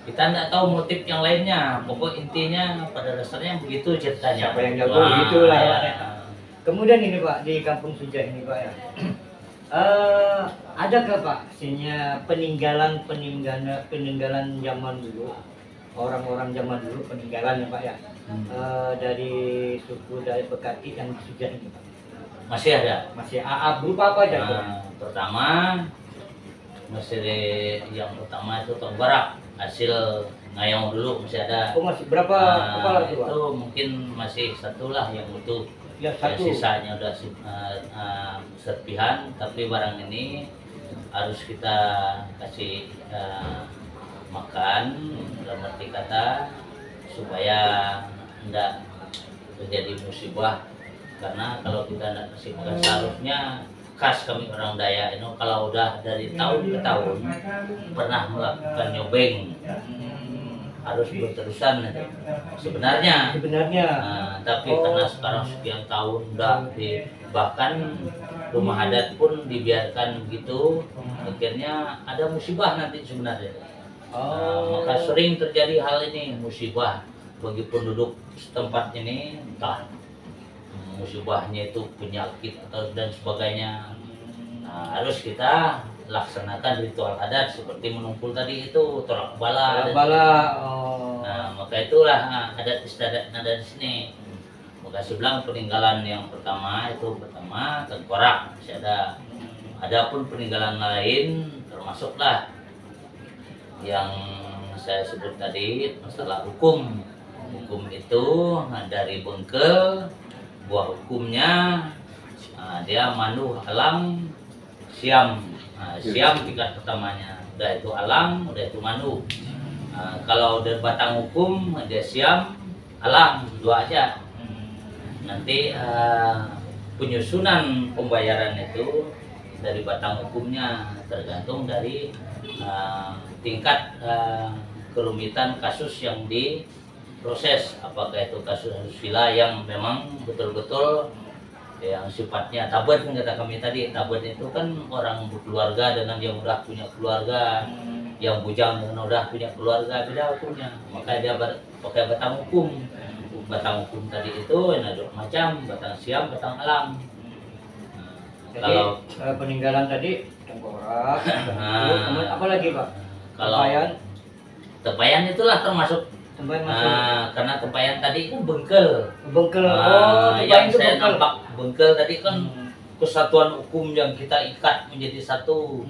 Kita tidak tahu motif yang lainnya, pokok intinya pada dasarnya begitu ceritanya. Siapa yang jago gitulah ya. ya. Kemudian ini Pak, di Kampung Suja ini Pak ya, adakah Pak peninggalan zaman dulu, orang-orang zaman dulu peninggalan ya Pak ya, dari suku dari Bekati yang di Suja ini Pak? Masih ada. Masih berupa apa aja Pak? Pertama yang pertama itu Tongbarak, hasil ngayong dulu masih ada. Oh masih berapa kepala itu Pak? Itu mungkin masih satu lah yang utuh. Ya satu. Sisanya udah serpihan, tapi barang ini harus kita kasih makan, dalam arti kata supaya tidak terjadi musibah. Karena kalau kita tidak kasih makan, seharusnya khas kami orang Dayak ini kalau udah dari tahun ke tahun pernah melakukan nyobeng, harus berterusan sebenarnya. Tapi karena sekarang sekian tahun udah bahkan rumah adat pun dibiarkan begitu, akhirnya ada musibah nanti sebenarnya. Maka sering terjadi hal ini, musibah bagi penduduk setempat ini, entah musibahnya itu penyakit atau dan sebagainya. Nah, harus kita laksanakan ritual adat seperti menumpul tadi itu, tolak bala. Nah, maka itulah adat istiadat ada di sini. Maka saya bilang peninggalan yang pertama Tengkorak masih ada. Adapun peninggalan lain termasuklah yang saya sebut tadi masalah hukum. Hukum itu dari bengkel, buah hukumnya dia mandu alam siam. Siam tingkat pertamanya, udah itu alam, udah itu mandu. Kalau dari batang hukum dia siam, alam, dua aja. Nanti penyusunan pembayaran itu dari batang hukumnya tergantung dari tingkat kerumitan kasus yang diproses, apakah itu kasus asusila yang memang betul-betul yang sifatnya tabet, kan kata kami tadi. Tabet itu kan orang berkeluarga dengan yang udah punya keluarga, yang bujang dengan udah punya keluarga, beda hukumnya. Maka dia pakai batang hukum. Batang hukum tadi itu ada dua macam, batang siam, batang alam. Jadi Kalau peninggalan tadi tengkorak, kemudian apa lagi Pak? kalau Tempayan, tempayan itulah termasuk. tempayan masuk. Karena tempayan tadi kan bengkel. Bengkel. Yang Tempayan itu saya bengkel. nampak bengkel tadi kan Hmm. kesatuan hukum yang kita ikat menjadi satu.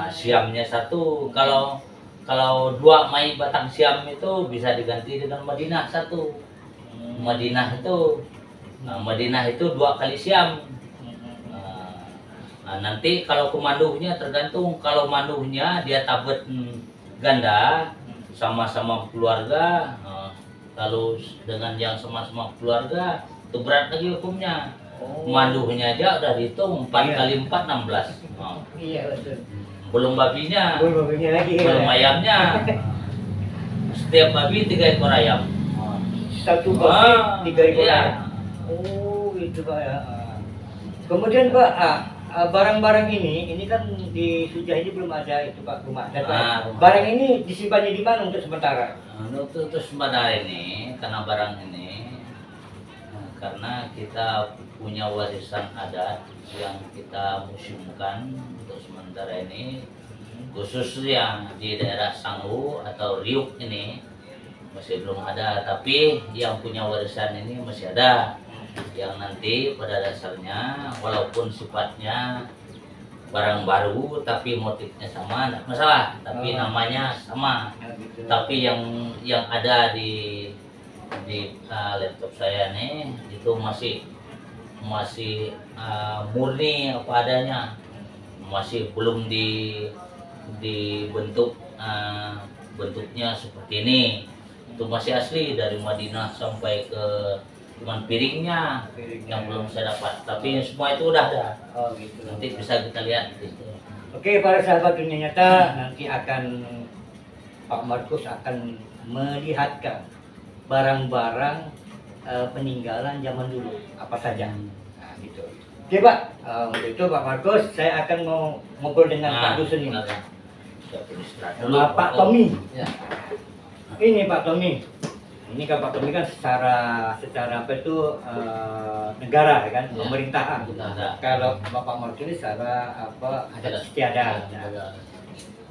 Siamnya satu. Kalau dua mai batang siam itu bisa diganti dengan Madinah satu. Madinah itu 2 kali siam. Nah, nanti kalau kemanduhnya tergantung. Kalau manduhnya dia tabet ganda sama-sama keluarga, lalu dengan yang sama-sama keluarga itu berat lagi hukumnya. Manduhnya aja udah dihitung 4 kali 4 16. Iya betul. Belum babinya, Belum lagi. belum ayamnya. Setiap babi 3 ekor ayam. Satu babi 3 ekor iya. ayam. Oh itu Pak ya. Kemudian Pak, barang-barang ini kan di Sujah ini belum ada itu Pak rumah. Dan Rumah. barang ini disimpannya di mana untuk sementara? Untuk sementara ini, karena barang ini, karena kita punya warisan adat yang kita museumkan untuk sementara ini, khususnya di daerah Sangu atau Riuk ini masih belum ada, tapi yang punya warisan ini masih ada, yang nanti pada dasarnya walaupun sifatnya barang baru tapi motifnya sama, tidak masalah, tapi namanya sama. Tapi yang ada di laptop saya nih itu masih murni apa adanya, masih belum dibentuk bentuknya seperti ini. Itu masih asli dari Madinah sampai ke cuman piringnya yang belum saya dapat, tapi semua itu udah ada. Oh gitu. Nanti bisa kita lihat di situ. Oke, para sahabat dunia nyata, nanti akan Pak Markus akan melihatkan barang-barang peninggalan zaman dulu apa saja. Nah, gitu. Oke Pak, untuk itu Pak Markus, saya akan mau ngobrol dengan Pak Dusun ini. Sama Pak Tommy. Ya. Ini Pak Tommy. Ini kan Pak Tommy kan secara apa itu negara kan, Ya, pemerintahan. negara. Kalau Bapak Markus ini secara apa adat istiadat. Ya.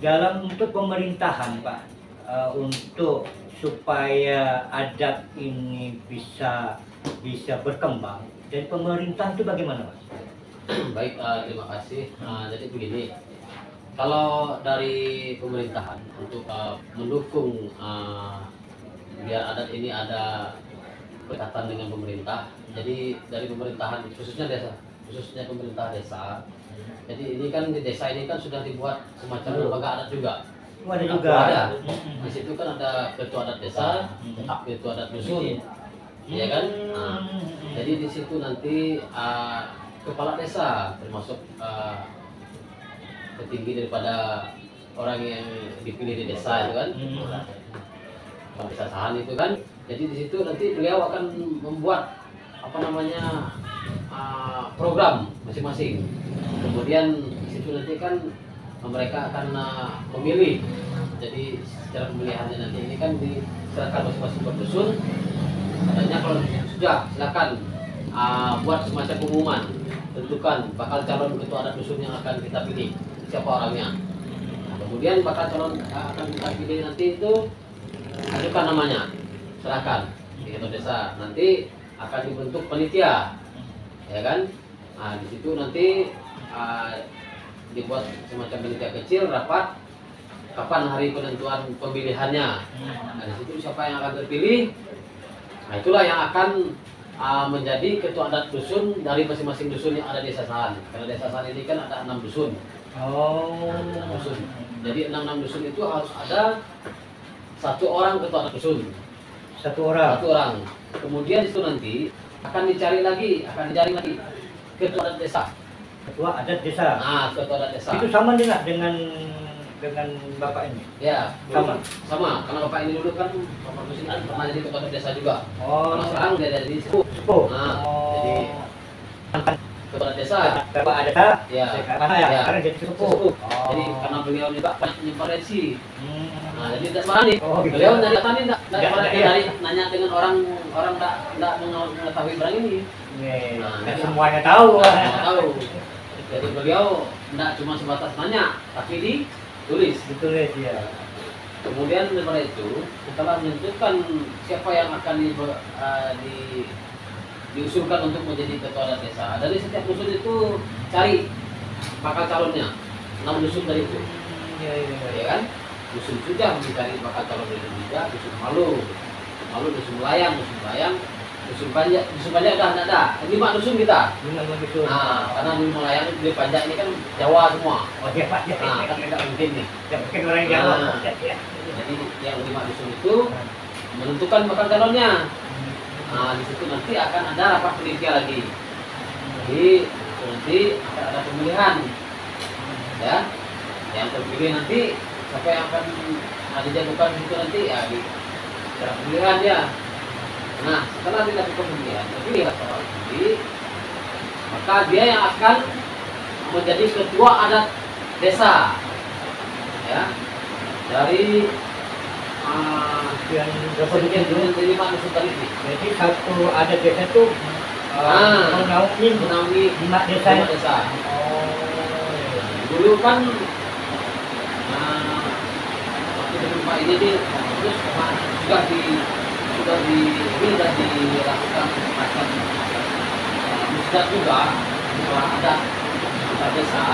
Dalam untuk pemerintahan Pak, untuk supaya adat ini bisa berkembang dan pemerintahan itu bagaimana Pak? Baik, terima kasih. Jadi begini, kalau dari pemerintahan untuk mendukung biar adat ini ada berkaitan dengan pemerintah, jadi dari pemerintahan khususnya pemerintah desa. Jadi ini kan di desa ini kan sudah dibuat semacam lembaga adat juga. Ada juga. Ada. Di situ kan ada ketua adat desa, ketua adat dusun, ya kan? Nah, jadi di situ nanti kepala desa termasuk petinggi daripada orang yang dipilih di desa itu kan, kepala desa sahan itu kan. Jadi di situ nanti beliau akan membuat apa namanya program masing-masing. Kemudian di situ nanti kan mereka akan memilih. Jadi secara pemilihannya nanti ini kan diserahkan masing-masing per dusun. Katanya kalau sudah silakan buat semacam pengumuman, tentukan bakal calon ketua adat dusun yang akan kita pilih, siapa orangnya. Nah, kemudian bakal calon akan kita pilih nanti itu ajukan namanya, serahkan di ketua desa. Nanti akan dibentuk panitia, ya kan? Nah, di situ nanti dibuat semacam panitia kecil rapat kapan hari penentuan pemilihannya. Nah, di situ siapa yang akan terpilih, nah itulah yang akan menjadi ketua adat dusun dari masing-masing dusun yang ada di desa Sahan. Karena desa Sahan ini kan ada 6 dusun. Oh. 6 dusun. Jadi 6 dusun itu harus ada 1 orang ketua adat dusun. 1 orang. 1 orang. Kemudian itu nanti akan dicari lagi ketua adat desa. Ketua adat desa. Nah, ketua adat desa. Itu sama dengan dengan bapak ini? Ya, Sama? Sama, karena bapak ini dulu kan, Bapak Gus ini kan pernah jadi ketua desa juga. Oh. Kalau sekarang dia ada di sepuh. Sepuh. Nah, Oh. jadi ketua desa. Bapak ada? Ya. Mana ya? Ya. Sekarang jadi sepuh. Sepuh. Oh. Jadi karena beliau juga banyak menyebarasi. Hmm. Nah, jadi tidak sembarang nih. Oh, gitu. Beliau nanya tadi Nggak, dari iya. nanya dengan orang tidak mengetahui barang ini. Nih, Nah, nggak iya. semuanya tahu. Nggak tahu. Jadi beliau tidak cuma sebatas nanya, tapi ditulis. Ditulis ya. Kemudian daripada itu, setelah menentukan siapa yang akan diusulkan untuk menjadi ketua desa, dari setiap dusun itu cari bakal calonnya, 6 dusun dari itu, Iya, iya, ya iya. kan? Dusun Sujah dicari bakal calon dari juga, dusun Malu, dusun Melayang, dusun Panjak udah tidak ada, 5 dusun kita. Lima begitu. Nah, karena di Melayang di Panjak ini kan Jawa semua, Oh iya Pak. nah kan tidak mungkin nih. Ya, mungkin orang Jawa. Nah. Jadi yang 5 dusun itu menentukan bakal calonnya. Nah, di situ nanti akan ada rapat panitia lagi. Jadi nanti akan ada pemilihan, ya. Yang terpilih nanti siapa yang akan dijatuhkan itu nanti ya di dalam pemilihan ya. Nah, setelah dilakukan pemilihan, terpilih seorang diri, maka dia yang akan menjadi ketua adat desa, ya. Dari Yang berapa sekian dulu? dari 5 dusun tadi. Jadi satu ada desa itu Menaungi 5 desa. 5 desa. Oh. Dulu kan waktu dengan Pak ini terus sudah dilakukan semacam musda juga setelah ada desa,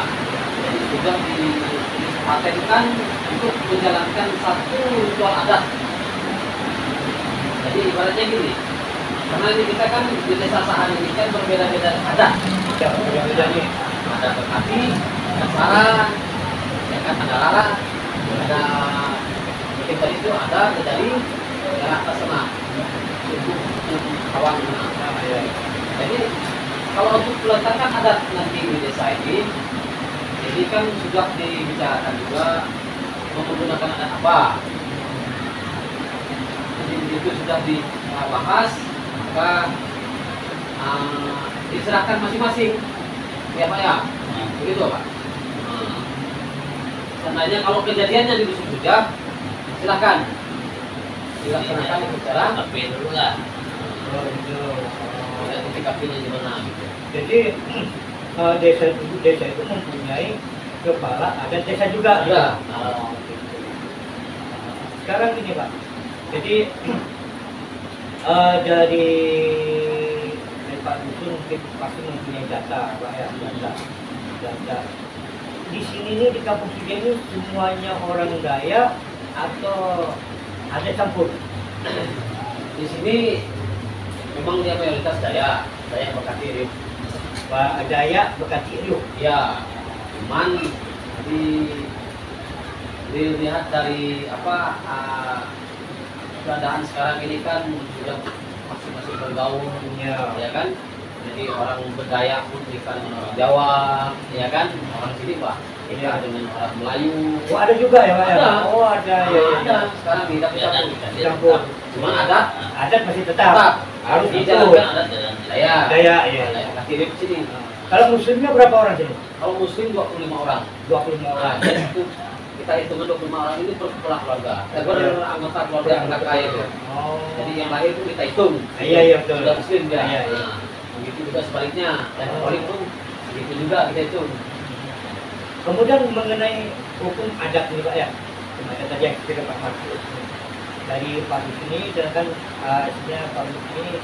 jadi sudah dipatenkan untuk menjalankan satu ritual adat. Jadi ibaratnya gini, karena ini kita kan di desa Sahan ini kan berbeda-beda adat. Ya, beda nih. Ada Bekasi, ada Sarang, ya kan, ada Lara, ada mungkin tadi itu ada dari daerah atas sana, kawan. Jadi kalau untuk meletakkan adat nanti di desa ini, jadi kan sudah dibicarakan juga menggunakan adat apa. Jadi begitu sudah dibahas, maka diserahkan masing-masing. Ya Pak ya, begitu Pak. Seandainya kalau kejadiannya di dusun Sujah, silakan dilaksanakan secara tapi dulu lah. Oh, gitu. tidak TKP-nya di mana gitu. Jadi desa itu mempunyai kepala adat desa juga. Ada. Oh, gitu. Sekarang ini Pak. Jadi dari Pak Dusun mungkin pasti mempunyai data Pak ya, data. Di sini nih di kampung Sujah ini semuanya orang Dayak atau ada campur? Di sini memang dia mayoritas Dayak Bekasi Riuk. Pak Dayak Bekasi Riuk. Ya, cuman dilihat dari keadaan sekarang ini kan sudah masing-masing bergaul, ya kan? Jadi orang Dayak pun nikah dengan orang Jawa, ya kan? Orang sini Pak, nikah dengan orang Melayu. Oh ada juga ya Pak? Ada. Oh ada ya. Ada. Sekarang tidak bisa Campur. Cuma ada Adat masih tetap. Harus itu. dijalankan adat Dayak. Dayak ya. Dayak Bekasi Riuk sini. Kalau muslimnya berapa orang sini? Kalau Muslim 25 orang. 25 orang. Nah, jadi itu kita hitungan 25 orang ini per kepala keluarga. Anggota keluarga yang kaya itu. Oh. Jadi yang lahir itu kita hitung. Iya iya betul. Sudah Muslim dia. Iya, iya. Nah, begitu juga sebaliknya. Dan Katolik pun begitu juga kita hitung. Kemudian mengenai hukum adat nih Pak ya. Ada tadi yang kita Pak Markus. Dari Pak Dusun ini dan kan sebenarnya Pak Dusun ini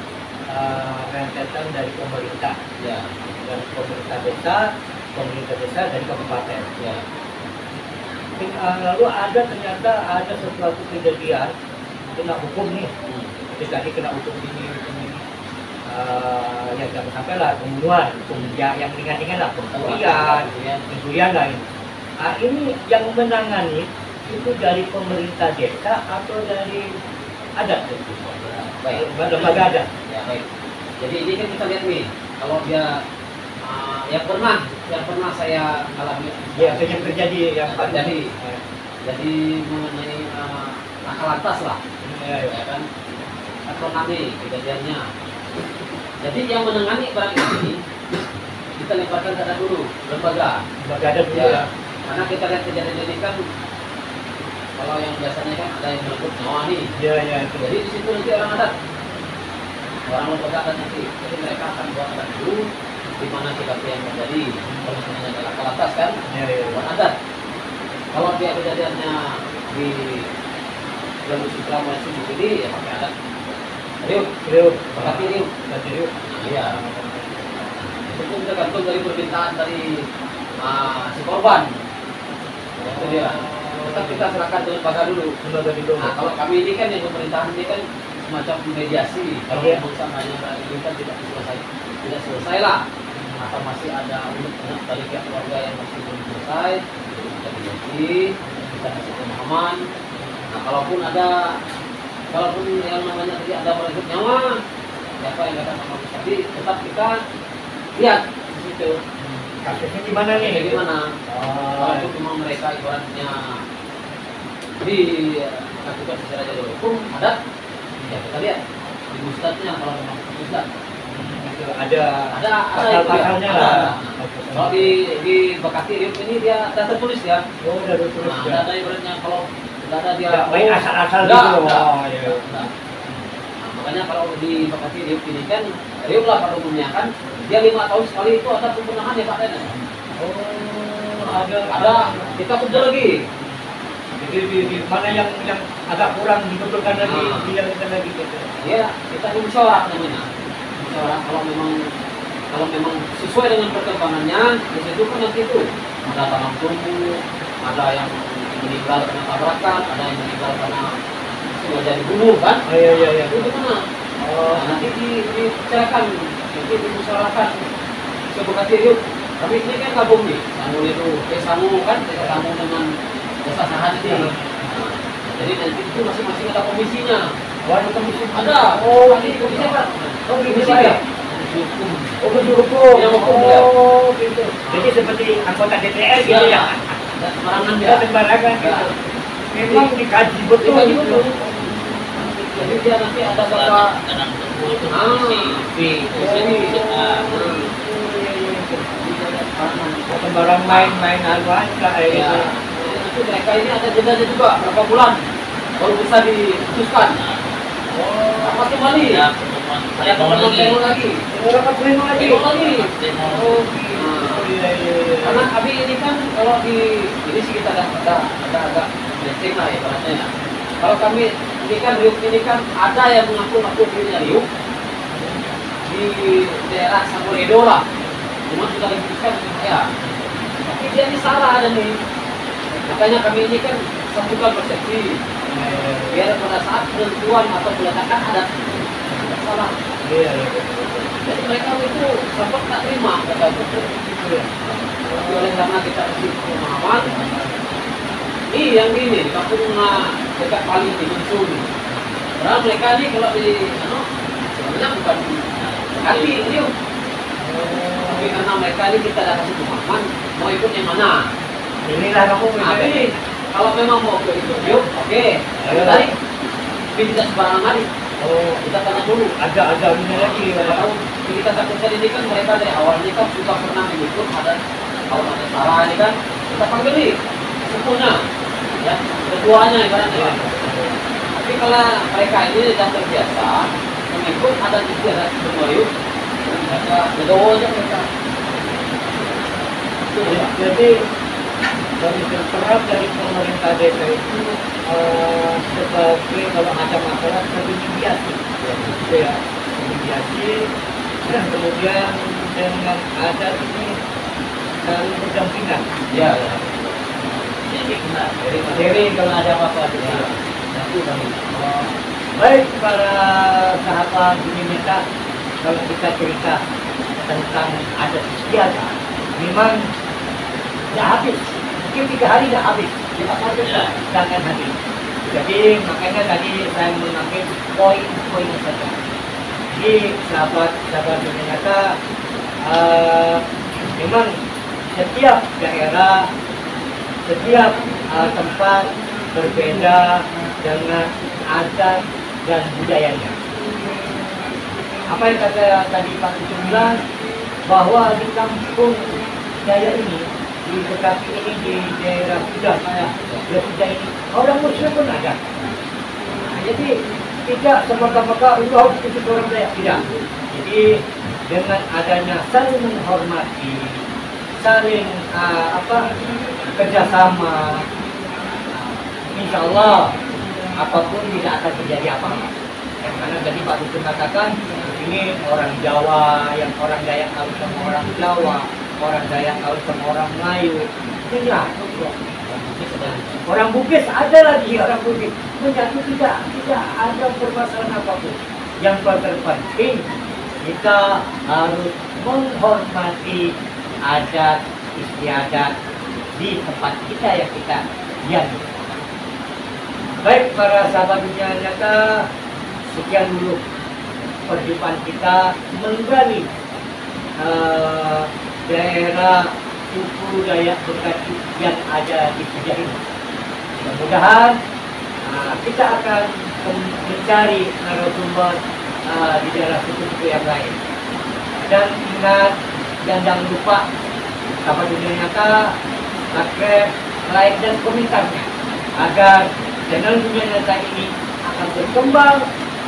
rentetan dari pemerintah. Ya, Dari pemerintah desa dari kabupaten. ya. Lalu ternyata ada sesuatu kejadian kena hukum nih. Tadi kena hukum ini. Yang jangan sampai lah pembunuhan, yang ringan-ringan lah pencurian lain. Ini yang menangani itu dari pemerintah desa atau dari adat? Baik. Lembaga adat. Ya, baik. Jadi ini kan kita lihat nih, kalau dia yang pernah saya alami, Ya, yang terjadi yang terjadi jadi mengenai laka lantas lah, ya kan, ekonomi kejadiannya. Jadi yang menangani barang ini kita lemparkan ke dulu lembaga. Lembaga adat dulu Ya, ya. karena kita lihat kejadian ini kan, kalau yang biasanya kan ada yang menyebut nyawa nih. Iya, iya. Jadi di situ nanti orang adat, orang lembaga adat nanti, jadi mereka akan buat adat dulu di mana TKP yang terjadi. Kalau misalnya ada laka lantas kan, Iya, iya. buat adat. Kalau dia kejadiannya di Jalur Sutra masih di sini, ya pakai adat. Riuk, Riuk. pakai riuk. Berarti riuk. Iya. Itu tergantung dari permintaan dari si korban. Itu dia. Tetap kita serahkan ke lembaga dulu. Lembaga dulu. Nah, kalau kami ini kan yang pemerintahan ini kan semacam mediasi. Kalau Iya. memang samanya ini kan tidak selesai lah. Atau masih ada unek-unek dari pihak keluarga yang masih belum selesai, kita mediasi, kita kasih pemahaman. Nah, kalaupun yang namanya tadi ada merenggut nyawa, siapa yang kata sama tadi, tetap kita lihat di situ. Kasusnya gimana nih? Bagaimana? Oh, Walaupun memang mereka ibaratnya dilakukan secara jalur hukum adat, ya kita lihat di musnadnya kalau memang musnad ada ada pasal-pasalnya itu ya. lah. Ada. Kalau di Bekasi Riuk ini dia ada tertulis ya. Oh, udah tertulis Nah, ya. ada ibaratnya kalau nggak ada dia Nggak main asal-asal nggak, gitu. nggak. Oh, iya. Nah, makanya kalau di Bekasi Riuk ini kan Riuk lah pada umumnya kan dia 5 tahun sekali itu ada pembenahan ya Pak Den. Oh, Ada kita kerja lagi. Jadi di mana yang agak kurang dibetulkan lagi, Ah. dijalankan lagi gitu. Ya kita musyawarah namanya. Musyawarah kalau memang sesuai dengan perkembangannya, di situ kan nanti itu ada tanam tumbuh, ada yang meninggal karena tabrakan, ada yang meninggal karena sengaja dibunuh kan? Oh, iya, iya, iya. Itu gimana? Oh, Nah, nanti dibicarakan, nanti dimusyawarahkan sebekati Riuk. Tapi ini kan gabung nih, Sangu itu, Sangu kan, Sangu dengan jasa sahan ini. Nah, jadi nanti itu masing-masing ada komisinya. ada komisi. Ada. Oh, ini komisi apa? Oh, Komisi komisi ya? ya? Hukum. Oh, komisi hukum. Yang hukum, ya. Oh, gitu. Jadi seperti anggota DPR gitu ya. Dan sembarangan Kita ya. sembarangan Ya. gitu. Memang dikaji betul. Dikaji gitu. betul. Jadi dia nanti ada berapa tanam tumbuh itu Ah. komisi B, komisi A. Sembarang main-main haluan kayak Ya. gitu. Itu mereka ini ada jedanya juga berapa bulan baru bisa diputuskan. Oh, Apa kembali? Ya, pertemuan Ada pertemuan lagi. orang apa pleno lagi? Pleno lagi. Pleno. Oh, gitu. Iya, iya, iya. Karena kami ini kan kalau di ini sih kita ada agak melenceng lah ibaratnya ya. Kalau kami ini kan Riuk ini kan ada yang mengaku dirinya Riuk di daerah Samuredo lah. Cuma sudah diputuskan dengan saya. Tapi dia ini salah ada nih. Makanya kami ini kan satukan persepsi. Biar pada saat penentuan atau peletakan ada salah. Iya, iya. Jadi mereka itu sempat tak terima kata itu. Tapi oleh karena kita kasih pemahaman, ini yang ini di kampung dekat Pali di Bunsun. Karena mereka ini kalau di sebenarnya bukan hati ini, tapi karena mereka ini kita ada kasih pemahaman mau ikut yang mana. Inilah kamu Tapi kalau memang mau ikut yuk, oke, ayo tarik. Tapi tidak sembarangan lagi. Oh, Kita tanya dulu. ada ini lagi. Kalau kita takutkan ini kan mereka dari awalnya kan sudah pernah mengikut ada kalau ada salah ini kan kita panggil nih sepunya ya ketuanya ibaratnya. Tapi kalau mereka ini sudah terbiasa mengikut ada juga bermayu mereka legowo aja mereka. Itu ya. Jadi dari terserap dari pemerintah desa itu sebagai kalau ada masalah sebagai mediasi, gitu ya, mediasi dan kemudian dengan adat ini saling berdampingan. Ya, ya. Jadi benar. Dari materi kalau ada apa-apa ya. Nanti kami. Baik para sahabat Dunia, kalau kita cerita tentang adat istiadat, memang tidak habis. Mungkin 3 hari tidak habis. Kita saja jangan habis. Jadi makanya tadi saya mengambil poin-poin saja. Jadi sahabat Dunia, memang setiap daerah setiap tempat berbeda dengan adat dan budayanya. Apa yang kata tadi Pak Tutu bilang, bahwa di kampung Daya ini, di dekat ini, di daerah Kudah, Kudah ini, orang Muslim pun ada. Nah, jadi tidak semata-mata itu harus ikut orang Dayak, tidak. Jadi dengan adanya saling menghormati, saling kerjasama, insya Allah apapun tidak akan terjadi apa-apa. Karena tadi Pak Tutu katakan ini orang Jawa, yang orang Dayak kawin sama orang Jawa, orang Dayak kawin sama orang Melayu, tidak. Orang Bugis ada lagi, orang Bugis menjadi tidak ada permasalahan apapun. Yang terpenting kita harus menghormati adat istiadat di tempat kita yang kita diami. Baik para sahabat dunia nyata, sekian dulu perjumpaan kita menggali daerah suku Dayak Bekasi yang ada di Kudah ini. Mudah-mudahan kita akan mencari narasumber di daerah suku-suku yang lain. Dan ingat, dan jangan lupa sahabat dunia nyata, subscribe, like dan komentarnya agar channel dunia nyata ini akan berkembang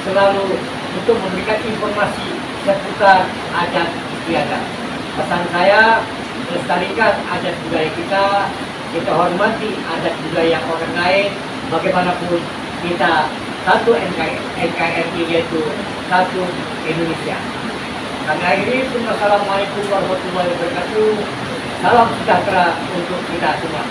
selalu untuk memberikan informasi seputar adat istiadat. Pesan saya, lestarikan adat budaya kita hormati adat budaya orang lain, bagaimanapun kita satu NKRI, yaitu satu Indonesia. Kami akhiri, Assalamualaikum warahmatullahi wabarakatuh. Salam sejahtera untuk kita semua.